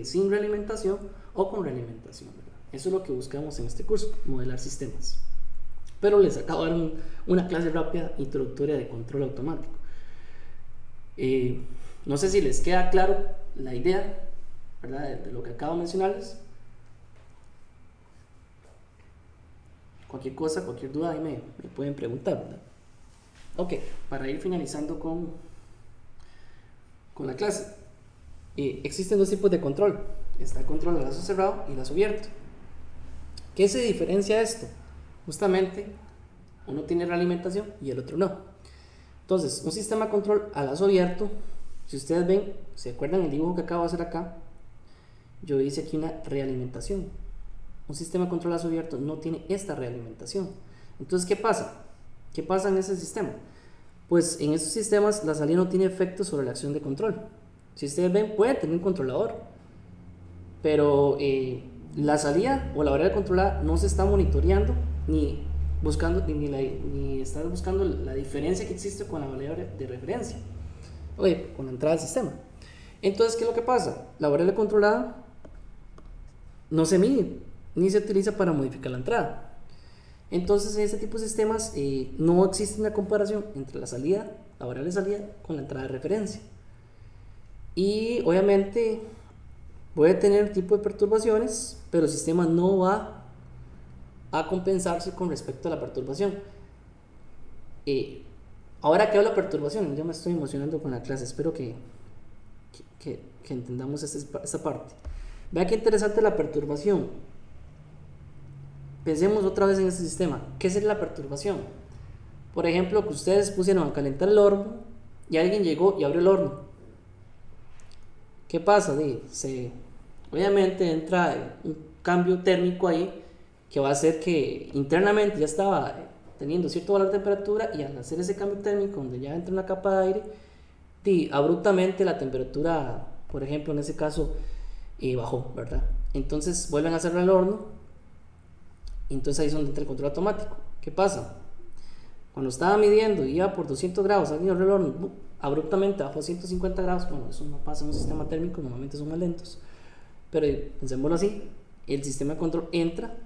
sin realimentación o con realimentación, ¿verdad? Eso es lo que buscamos en este curso, modelar sistemas. Pero les acabo de dar una clase rápida introductoria de control automático. No sé si les queda claro la idea, ¿verdad? De lo que acabo de mencionarles. Cualquier cosa, cualquier duda ahí me pueden preguntar, ¿verdad? Ok, para ir finalizando con la clase, existen dos tipos de control. Está el control a lazo cerrado y lazo abierto. ¿Qué se diferencia esto? Justamente, uno tiene realimentación y el otro no. Entonces, un sistema de control a lazo abierto, si ustedes ven, ¿se acuerdan el dibujo que acabo de hacer acá? Yo hice aquí una realimentación. Un sistema de control a lazo abierto no tiene esta realimentación. Entonces, ¿qué pasa? ¿Qué pasa en ese sistema? Pues en esos sistemas la salida no tiene efecto sobre la acción de control. Si ustedes ven, puede tener un controlador, pero la salida o la variable controlada no se está monitoreando ni buscando ni está buscando la diferencia que existe con la variable de referencia, con la entrada del sistema. Entonces, ¿qué es lo que pasa? La variable controlada no se mide ni se utiliza para modificar la entrada. Entonces, en este tipo de sistemas no existe una comparación entre la variable de salida con la entrada de referencia. Y obviamente puede tener tipo de perturbaciones, pero el sistema no va a compensarse con respecto a la perturbación. Ahora que hablo de perturbación, yo me estoy emocionando con la clase, espero que entendamos esta parte. Vea qué interesante la perturbación. Pensemos otra vez en este sistema. ¿Qué sería la perturbación? Por ejemplo, que ustedes pusieron a calentar el horno y alguien llegó y abrió el horno. ¿Qué pasa? Obviamente entra un cambio térmico ahí que va a hacer que internamente ya estaba teniendo cierto valor de temperatura, y al hacer ese cambio térmico donde ya entra una capa de aire, abruptamente la temperatura, por ejemplo, en ese caso, bajó, ¿verdad? Entonces vuelven a cerrar el horno. Entonces ahí es donde entra el control automático. ¿Qué pasa? Cuando estaba midiendo y iba por 200 grados, alguien abrió el horno, abruptamente bajó a 150 grados. Bueno, eso no pasa en un sistema térmico, normalmente son más lentos. Pero pensémoslo así, el sistema de control entra,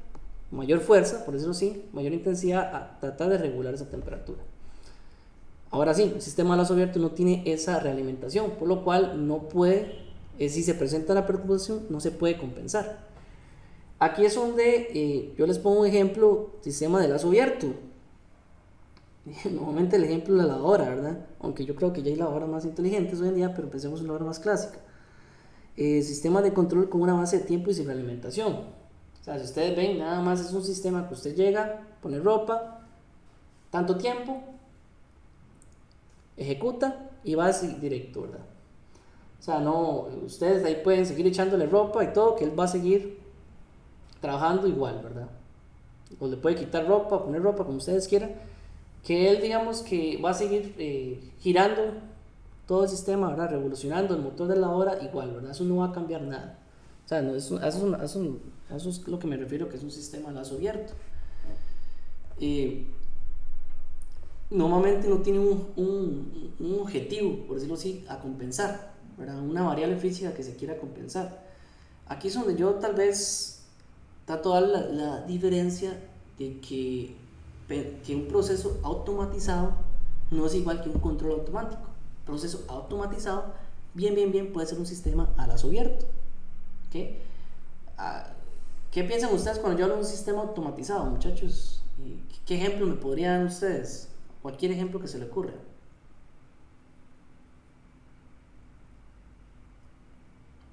mayor fuerza, por decirlo así, mayor intensidad, a tratar de regular esa temperatura. Ahora sí, el sistema de lazo abierto no tiene esa realimentación, por lo cual no puede, si se presenta la perturbación, no se puede compensar. Aquí es donde yo les pongo un ejemplo, sistema de lazo abierto. Nuevamente el ejemplo de la lavadora, ¿verdad? Aunque yo creo que ya hay lavadoras más inteligentes hoy en día, pero pensemos en una lavadora más clásica. Sistemas de control con una base de tiempo y sin realimentación. O sea, si ustedes ven, nada más es un sistema que usted llega, pone ropa, tanto tiempo, ejecuta y va así directo, ¿verdad? O sea, no, ustedes ahí pueden seguir echándole ropa y todo, que él va a seguir trabajando igual, ¿verdad? O le puede quitar ropa, poner ropa, como ustedes quieran, que él, digamos, que va a seguir girando todo el sistema, ¿verdad? Revolucionando el motor de la hora igual, ¿verdad? Eso no va a cambiar nada. O sea, no, eso es lo que me refiero, que es un sistema a lazo abierto. Normalmente no tiene un objetivo, por decirlo así, a compensar, ¿verdad? Una variable física que se quiera compensar. Aquí es donde yo tal vez trato de dar la diferencia de que un proceso automatizado no es igual que un control automático. Proceso automatizado, bien, puede ser un sistema a lazo abierto. ¿Okay? ¿Qué piensan ustedes cuando yo hablo de un sistema automatizado, muchachos? ¿Qué ejemplo me podrían dar ustedes? Cualquier ejemplo que se le ocurra.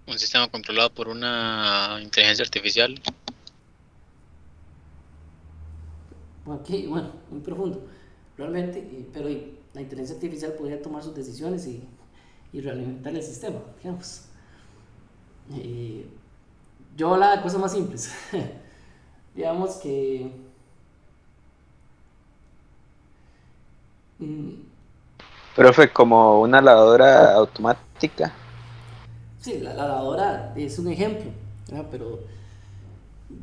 Un sistema controlado por una inteligencia artificial. Ok, bueno, muy profundo. Realmente, pero la inteligencia artificial podría tomar sus decisiones y realimentar el sistema, digamos. Yo hablaba de cosas más simples. Digamos que Profe, como una lavadora automática. sí, la lavadora es un ejemplo, ¿verdad? Pero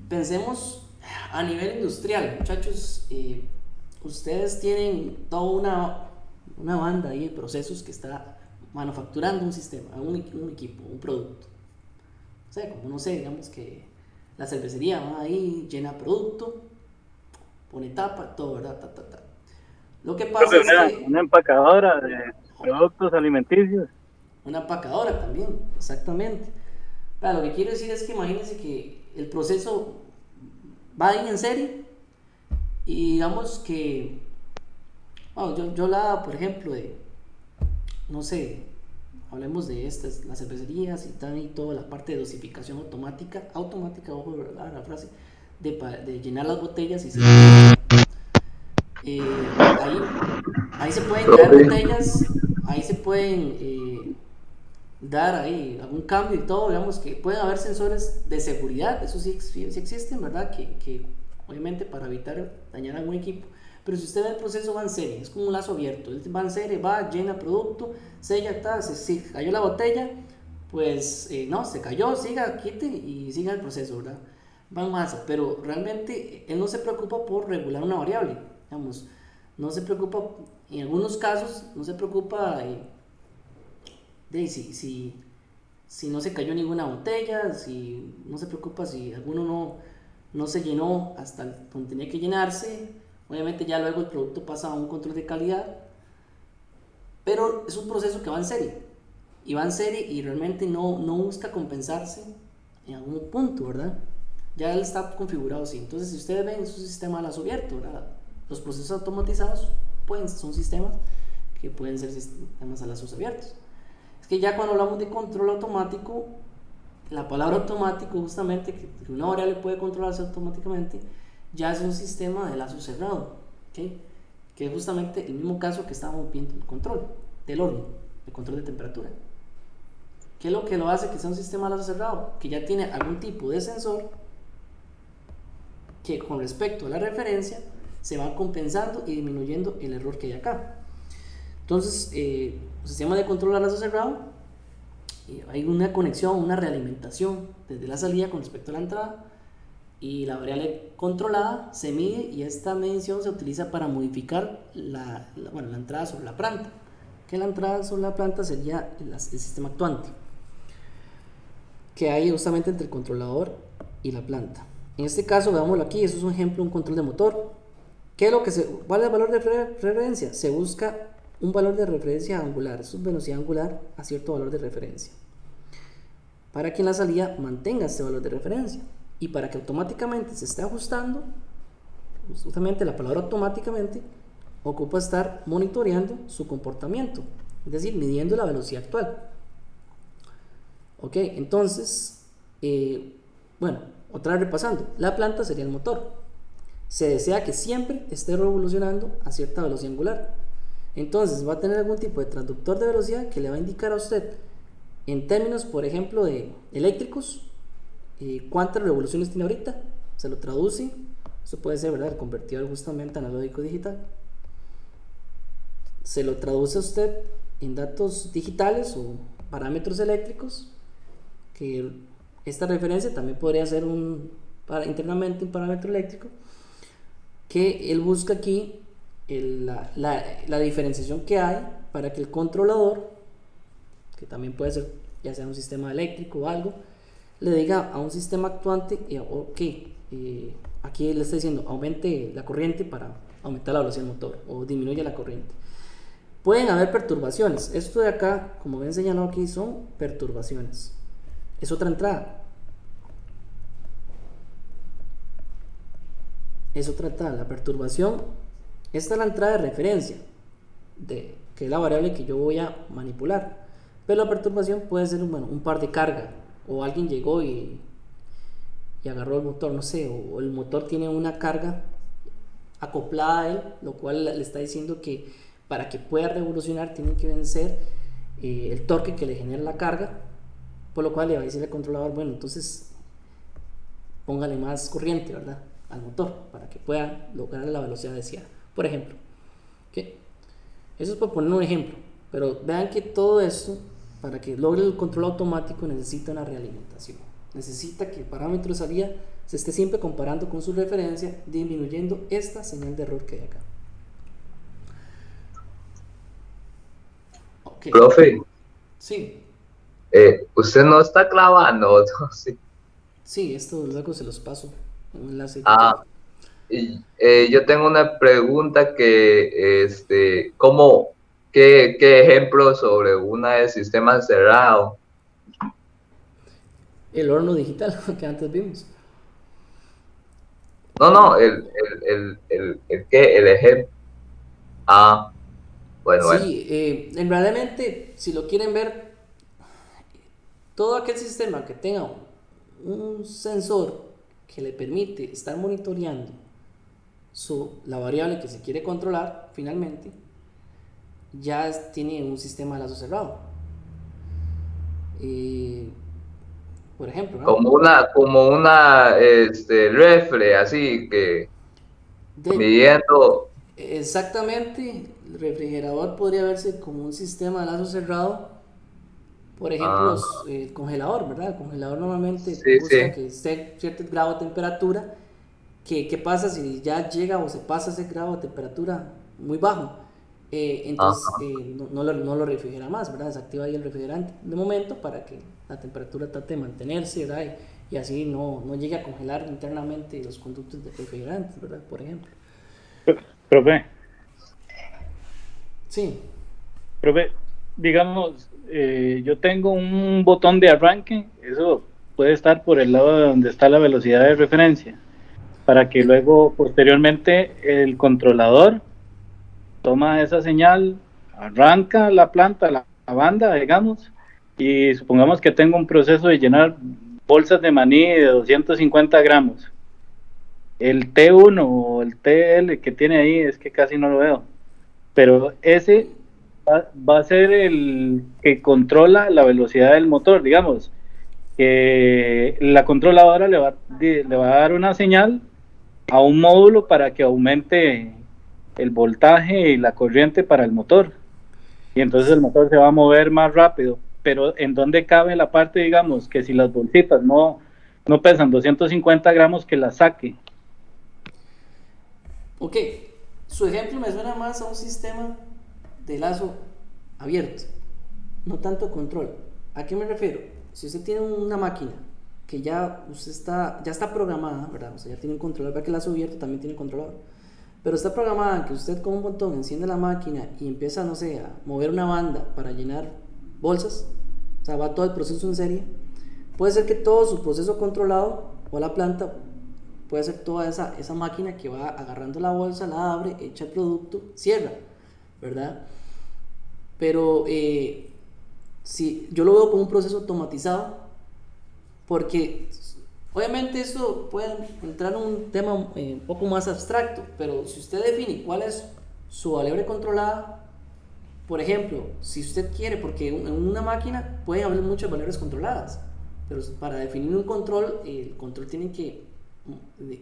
pensemos a nivel industrial, muchachos. Ustedes tienen toda una banda ahí de procesos que está manufacturando un sistema, un equipo, un producto. O sea, como no sé, digamos que la cervecería va ahí, llena producto, pone tapa, todo, ¿verdad? Lo que pasa Profe, es que una empacadora de productos alimenticios. una empacadora también, exactamente. Pero lo que quiero decir es que imagínense que el proceso va ahí en serie y digamos que, bueno, yo hablaba, por ejemplo, de, no sé, hablemos de estas, las cervecerías y también toda la parte de dosificación automática, ojo, ¿verdad? La frase, de llenar las botellas y ahí se pueden caer botellas, ahí se pueden dar ahí algún cambio y todo, digamos que pueden haber sensores de seguridad, eso sí existen, ¿verdad? Que obviamente para evitar dañar algún equipo, pero si usted ve el proceso va en serie, es como un lazo abierto, él va en serie, va, llena producto, sella, se cayó la botella, pues no, se cayó, siga, quite y siga el proceso, ¿verdad? Va en masa, pero realmente él no se preocupa por regular una variable, digamos, no se preocupa, en algunos casos, no se preocupa de si no se cayó ninguna botella, si no se preocupa si alguno no se llenó hasta donde tenía que llenarse. Obviamente ya luego el producto pasa a un control de calidad, pero es un proceso que va en serie y va en serie y realmente no busca compensarse en algún punto, ¿verdad? Ya él está configurado así. Entonces, si ustedes ven, es un sistema a lazo abierto, ¿verdad? Los procesos automatizados son sistemas que pueden ser sistemas a lazos abiertos. Es que ya cuando hablamos de control automático, la palabra automático, justamente, que una variable puede controlarse automáticamente, ya es un sistema de lazo cerrado, ¿okay? Que es justamente el mismo caso que estábamos viendo el control del horno, el control de temperatura. ¿Qué es lo que lo hace que sea un sistema de lazo cerrado? Que ya tiene algún tipo de sensor que con respecto a la referencia se va compensando y disminuyendo el error que hay acá. Entonces, el sistema de control a lazo cerrado, hay una conexión, una realimentación desde la salida con respecto a la entrada, y la variable controlada se mide y esta medición se utiliza para modificar la entrada sobre la planta, que la entrada sobre la planta sería el sistema actuante que hay justamente entre el controlador y la planta. En este caso, veámoslo aquí, eso es un ejemplo, un control de motor. ¿Cuál es el valor de referencia? Se busca un valor de referencia angular, es velocidad angular a cierto valor de referencia, para que en la salida mantenga este valor de referencia y para que automáticamente se esté ajustando, justamente la palabra automáticamente, ocupa estar monitoreando su comportamiento, es decir, midiendo la velocidad actual. Ok, entonces, bueno, otra vez repasando, la planta sería el motor. Se desea que siempre esté revolucionando a cierta velocidad angular. Entonces va a tener algún tipo de transductor de velocidad que le va a indicar a usted, en términos, por ejemplo, de eléctricos, cuántas revoluciones tiene ahorita. Se lo traduce. Eso puede ser, ¿verdad?, el convertidor justamente analógico digital. Se lo traduce a usted en datos digitales o parámetros eléctricos, que esta referencia también podría ser internamente un parámetro eléctrico, que él busca aquí la diferenciación que hay para que el controlador, que también puede ser ya sea un sistema eléctrico o algo, le diga a un sistema actuante, ok, aquí le está diciendo aumente la corriente para aumentar la velocidad del motor, o disminuye la corriente. Pueden haber perturbaciones. Esto de acá, como ven señalado aquí, son perturbaciones. Es otra entrada. Es otra entrada. La perturbación, esta es la entrada de referencia, que es la variable que yo voy a manipular. Pero la perturbación puede ser un par de carga, o alguien llegó y agarró el motor, no sé, o el motor tiene una carga acoplada a él, lo cual le está diciendo que para que pueda revolucionar tiene que vencer el torque que le genera la carga, por lo cual le va a decir al controlador, bueno, entonces póngale más corriente, ¿verdad?, al motor para que pueda lograr la velocidad deseada, por ejemplo. ¿Okay? Eso es para poner un ejemplo, pero vean que todo esto, para que logre el control automático, necesita una realimentación. Necesita que el parámetro de salida se esté siempre comparando con su referencia, disminuyendo esta señal de error que hay acá. Okay. Profe, Sí. usted no está clavando, ¿no? Sí. Sí, esto luego se los paso en un enlace. Y, yo tengo una pregunta que, ¿qué ejemplo sobre una de sistema cerrado? El horno digital que antes vimos. No, el ejemplo. Bueno. Sí, realmente, si lo quieren ver, todo aquel sistema que tenga un sensor que le permite estar monitoreando la variable que se quiere controlar, finalmente, ya tiene un sistema de lazo cerrado. Por ejemplo, ¿no? Como una refle, así que midiendo. Exactamente, el refrigerador podría verse como un sistema de lazo cerrado. Por ejemplo, el congelador, ¿verdad? El congelador normalmente busca que esté cierto grado de temperatura. ¿Qué pasa si ya llega o se pasa ese grado de temperatura muy bajo? Entonces no lo refrigera más, ¿verdad? Desactiva ahí el refrigerante de momento para que la temperatura trate de mantenerse, ¿verdad? Y así no llegue a congelar internamente los conductos de refrigerantes, ¿verdad? Por ejemplo. Profe. Sí. Profe, digamos, yo tengo un botón de arranque, eso puede estar por el lado de donde está la velocidad de referencia, para que luego, posteriormente, el controlador toma esa señal, arranca la planta, la banda, digamos, y supongamos que tengo un proceso de llenar bolsas de maní de 250 gramos. El T1 o el TL que tiene ahí, es que casi no lo veo, pero ese va a ser el que controla la velocidad del motor, digamos, que la controladora le va a dar una señal a un módulo para que aumente el voltaje y la corriente para el motor, y entonces el motor se va a mover más rápido. Pero ¿en dónde cabe la parte, digamos, que si las bolsitas no pesan 250 gramos, que las saque? Ok, su ejemplo me suena más a un sistema de lazo abierto, no tanto control. ¿A qué me refiero? Si usted tiene una máquina que ya está programada, ¿verdad? O sea, ya tiene un controlador, vea que el lazo abierto también tiene controlador, pero está programada que usted con un botón enciende la máquina y empieza, no sé, a mover una banda para llenar bolsas, o sea, va todo el proceso en serie. Puede ser que todo su proceso controlado o la planta puede ser toda esa máquina que va agarrando la bolsa, la abre, echa el producto, cierra, ¿verdad? Pero si yo lo veo como un proceso automatizado, porque obviamente esto puede entrar en un tema un poco más abstracto, pero si usted define cuál es su variable controlada, por ejemplo, si usted quiere, porque en una máquina puede haber muchas variables controladas, pero para definir un control, el control tiene que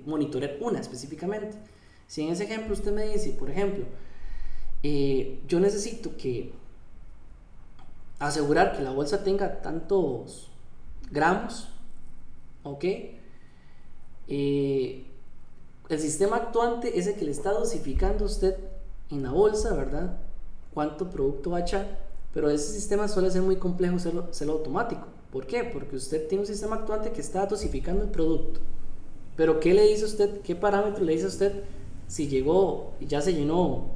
monitorear una específicamente. Si en ese ejemplo usted me dice, por ejemplo, yo necesito que asegurar que la bolsa tenga tantos gramos, ¿ok? El sistema actuante es el que le está dosificando a usted en la bolsa, ¿verdad? Cuánto producto va a echar, pero ese sistema suele ser muy complejo serlo automático. ¿Por qué? Porque usted tiene un sistema actuante que está dosificando el producto, pero ¿qué le dice a usted? ¿Qué parámetro le dice a usted si llegó y ya se llenó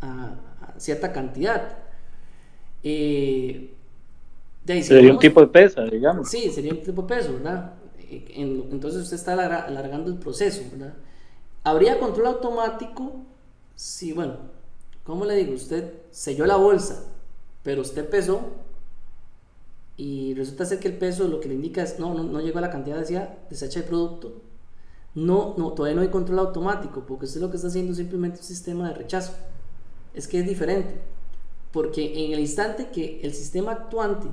a cierta cantidad? Sería un tipo de pesa, digamos. Sí, sería un tipo de peso, ¿verdad? Entonces usted está alargando el proceso, ¿verdad? Habría control automático si, bueno, ¿cómo le digo? Usted selló la bolsa, pero usted pesó y resulta ser que el peso lo que le indica es no llegó a la cantidad desecha de producto. Todavía no hay control automático, porque usted lo que está haciendo es simplemente un sistema de rechazo. Es que es diferente, porque en el instante que el sistema actuante,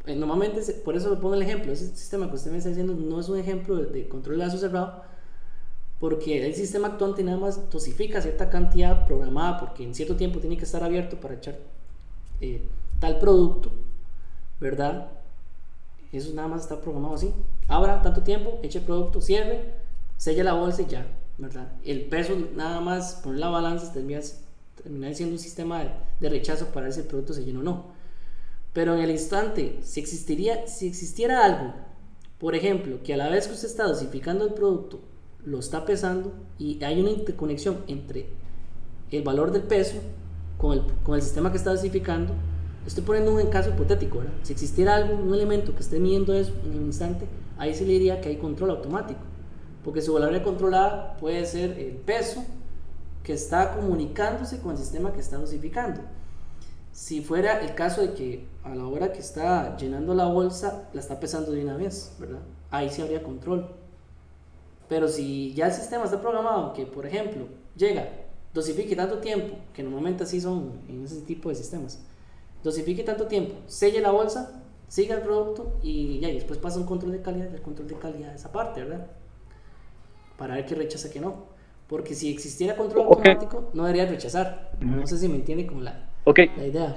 normalmente, por eso le pongo el ejemplo, ese sistema que usted me está diciendo no es un ejemplo de control de lazo cerrado, porque el sistema actuante nada más dosifica cierta cantidad programada, porque en cierto tiempo tiene que estar abierto para echar tal producto, ¿verdad? Eso nada más está programado así. Abra tanto tiempo, eche producto, cierre, sella la bolsa y ya, ¿verdad? El peso, nada más poner la balanza, termina siendo un sistema de rechazo para ver si el producto se llena o no. Pero en el instante, si existiera algo, por ejemplo, que a la vez que usted está dosificando el producto, lo está pesando y hay una interconexión entre el valor del peso con el sistema que está dosificando. Estoy poniendo un caso hipotético, ¿verdad? Si existiera un elemento que esté midiendo eso en el instante, ahí se le diría que hay control automático, porque su variable controlada puede ser el peso que está comunicándose con el sistema que está dosificando. Si fuera el caso de que a la hora que está llenando la bolsa la está pesando de una vez, ¿verdad? Ahí sí habría control. Pero si ya el sistema está programado que, por ejemplo, llega, dosifique tanto tiempo, que normalmente así son en ese tipo de sistemas, dosifique tanto tiempo, selle la bolsa, siga el producto y ya, y después pasa un control de calidad, y el control de calidad de esa parte, ¿verdad? Para ver qué rechaza, que no. Porque si existiera control automático, no debería rechazar. No sé si me entiende como la idea.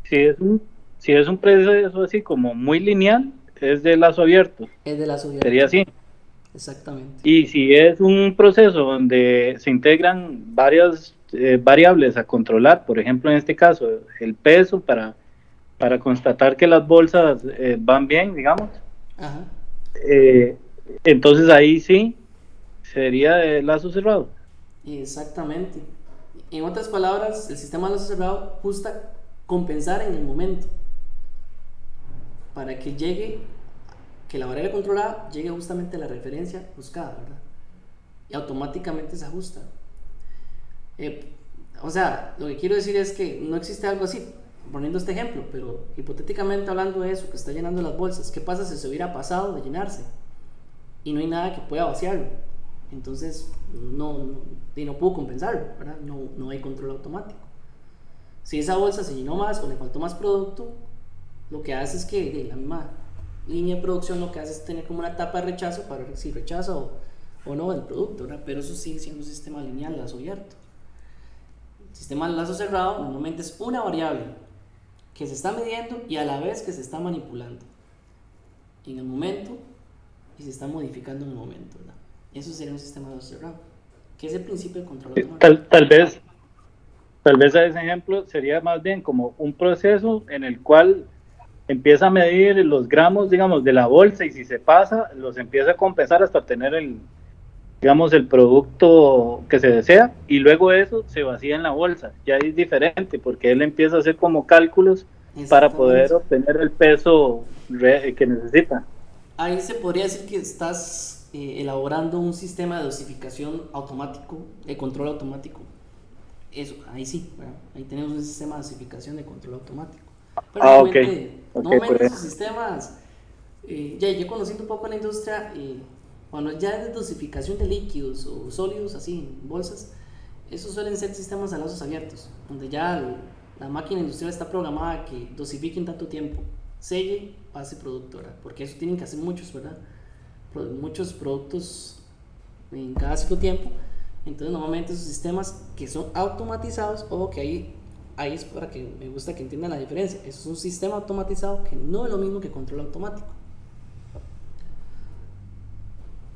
Si es un proceso así como muy lineal, es de lazo abierto. Es de lazo abierto. Sería así. Exactamente. Y si es un proceso donde se integran varias variables a controlar, por ejemplo en este caso el peso para constatar que las bolsas van bien, digamos, Ajá. Entonces ahí sí sería de lazo cerrado. Exactamente. En otras palabras, el sistema de lazo cerrado busca compensar en el momento para que que la variable controlada llegue justamente a la referencia buscada, ¿verdad? Y automáticamente se ajusta. O sea, lo que quiero decir es que no existe algo así, poniendo este ejemplo, pero hipotéticamente hablando de eso, que está llenando las bolsas, ¿qué pasa si se hubiera pasado de llenarse y no hay nada que pueda vaciarlo? Entonces no pudo compensarlo, ¿verdad? No hay control automático. Si esa bolsa se llenó más o le faltó más producto, lo que hace es que de la misma línea de producción lo que hace es tener como una etapa de rechazo para ver si rechaza o no el producto, ¿verdad? Pero eso sigue siendo un sistema lineal, lazo abierto. El sistema de lazo cerrado normalmente es una variable que se está midiendo y a la vez que se está manipulando en el momento y se está modificando en el momento, ¿verdad? Eso sería un sistema de lazo cerrado, que es el principio de control automático. Tal vez a ese ejemplo sería más bien como un proceso en el cual empieza a medir los gramos, digamos, de la bolsa, y si se pasa, los empieza a compensar hasta tener el producto que se desea, y luego eso se vacía en la bolsa. Ya es diferente, porque él empieza a hacer como cálculos para poder obtener el peso que necesita. Ahí se podría decir que estás elaborando un sistema de dosificación automático, de control automático. Eso, ahí sí, ¿verdad? Ahí tenemos un sistema de dosificación de control automático. Pero Ok. normalmente Pues, esos sistemas, ya yo conociendo un poco la industria, cuando ya es de dosificación de líquidos o sólidos, así, en bolsas, esos suelen ser sistemas a lazos abiertos, donde ya la máquina industrial está programada que dosifique en tanto tiempo, selle, pase producto, ¿verdad? Porque eso tienen que hacer muchos, ¿verdad? Muchos productos en cada cierto tiempo. Entonces normalmente esos sistemas que son automatizados, o que ahí es para que me gusta que entiendan la diferencia. Eso es un sistema automatizado que no es lo mismo que control automático.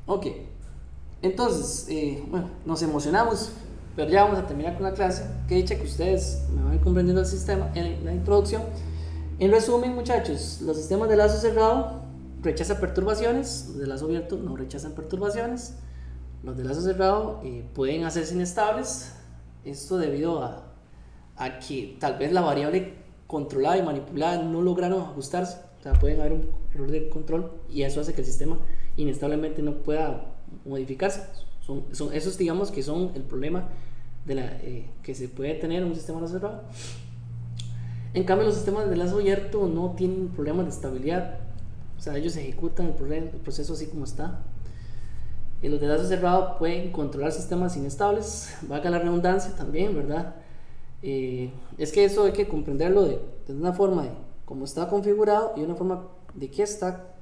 Ok, entonces, bueno, nos emocionamos, pero ya vamos a terminar con la clase. Que dicha que ustedes me van comprendiendo el sistema en la introducción. En resumen, muchachos, los sistemas de lazo cerrado rechazan perturbaciones, los de lazo abierto no rechazan perturbaciones. Los de lazo cerrado pueden hacerse inestables, esto debido a que tal vez la variable controlada y manipulada no lograron ajustarse, o sea, pueden haber un error de control y eso hace que el sistema inestablemente no pueda modificarse. Esos digamos que son el problema que se puede tener en un sistema de lazo cerrado. En cambio, los sistemas de lazo abierto no tienen problemas de estabilidad, o sea, ellos ejecutan el proceso así como está. Y los de lazo cerrado pueden controlar sistemas inestables, valga la redundancia también, ¿verdad? Es que eso hay que comprenderlo de una forma de cómo está configurado y una forma de qué está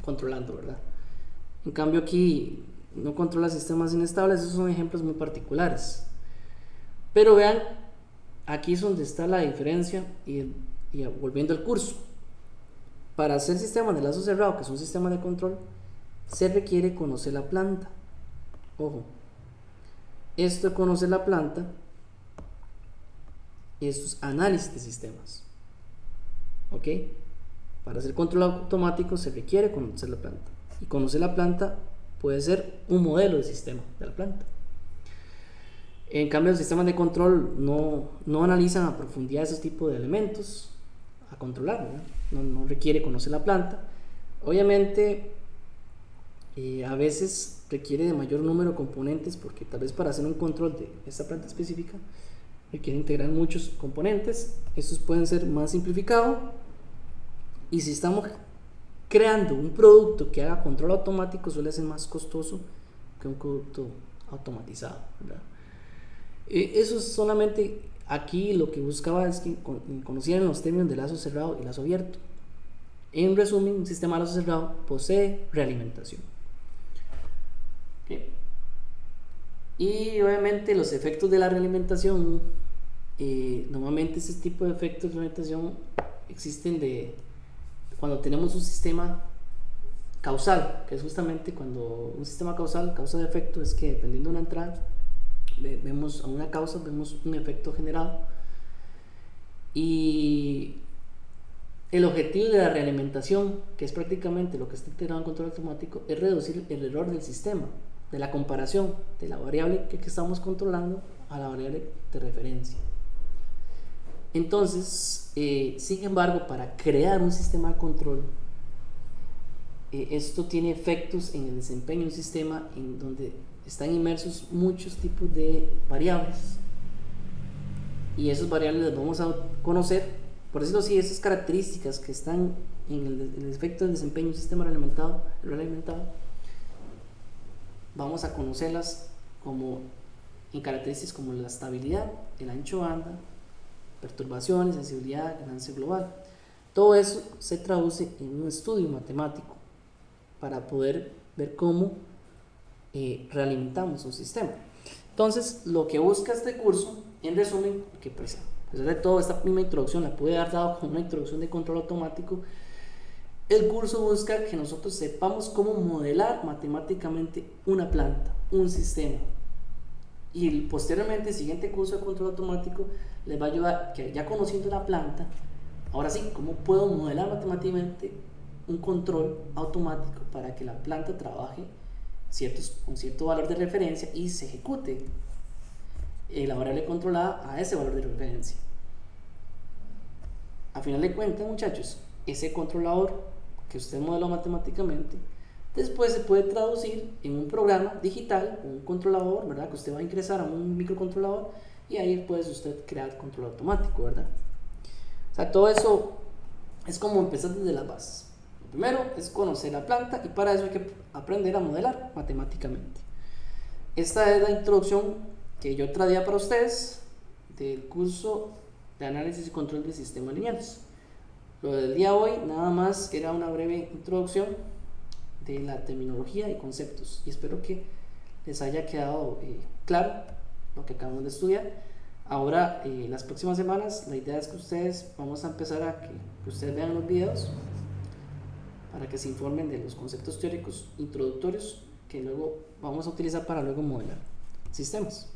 controlando, ¿verdad? En cambio aquí no controla sistemas inestables, esos son ejemplos muy particulares. Pero vean, aquí es donde está la diferencia y volviendo al curso. Para hacer sistemas de lazo cerrado, que es un sistema de control, se requiere conocer la planta. Ojo, esto de conocer la planta, esto es análisis de sistemas. ¿Ok? Para hacer control automático se requiere conocer la planta. Y conocer la planta puede ser un modelo de sistema de la planta. En cambio, los sistemas de control no analizan a profundidad esos tipos de elementos a controlar, ¿verdad? No requiere conocer la planta. Obviamente, a veces requiere de mayor número de componentes, porque tal vez para hacer un control de esta planta específica requiere integrar muchos componentes. Estos pueden ser más simplificados, y si estamos creando un producto que haga control automático suele ser más costoso que un producto automatizado, ¿verdad? Eso es solamente aquí lo que buscaba es que conocieran los términos de lazo cerrado y lazo abierto. En resumen, un sistema de lazo cerrado posee realimentación. Okay. Y obviamente los efectos de la realimentación, normalmente ese tipo de efectos de realimentación existen cuando tenemos un sistema causal, que es justamente cuando un sistema causal, causa de efecto, es que dependiendo de una entrada vemos a una causa, vemos un efecto generado, y el objetivo de la realimentación, que es prácticamente lo que está integrado en control automático, es reducir el error del sistema, de la comparación de la variable que estamos controlando a la variable de referencia. Entonces, sin embargo, para crear un sistema de control, esto tiene efectos en el desempeño de un sistema en donde están inmersos muchos tipos de variables, y esas variables las vamos a conocer, por decirlo así, esas características que están en el efecto del desempeño de un sistema realimentado, vamos a conocerlas en características como la estabilidad, el ancho banda, perturbaciones, sensibilidad, ganancia global. Todo eso se traduce en un estudio matemático para poder ver cómo realimentamos un sistema. Entonces, lo que busca este curso, en resumen, que pues, a pesar de todo, esta misma introducción la pude haber dado con una introducción de control automático, el curso busca que nosotros sepamos cómo modelar matemáticamente una planta, un sistema. Y posteriormente, el siguiente curso de control automático les va a ayudar, que ya conociendo la planta, ahora sí, cómo puedo modelar matemáticamente un control automático para que la planta trabaje con cierto valor de referencia y se ejecute la variable controlada a ese valor de referencia. A final de cuentas, muchachos, ese controlador que usted modeló matemáticamente Después se puede traducir en un programa digital, un controlador, ¿verdad? Que usted va a ingresar a un microcontrolador y ahí puede usted crear control automático, ¿verdad? O sea, todo eso es como empezar desde las bases. Lo primero es conocer la planta y para eso hay que aprender a modelar matemáticamente. Esta es la introducción que yo traía para ustedes del curso de análisis y control de sistemas lineales. Lo del día de hoy nada más era una breve introducción de la terminología y conceptos y espero que les haya quedado claro lo que acabamos de estudiar. Ahora las próximas semanas la idea es que ustedes vamos a empezar a que ustedes vean los videos para que se informen de los conceptos teóricos introductorios que luego vamos a utilizar para luego modelar sistemas.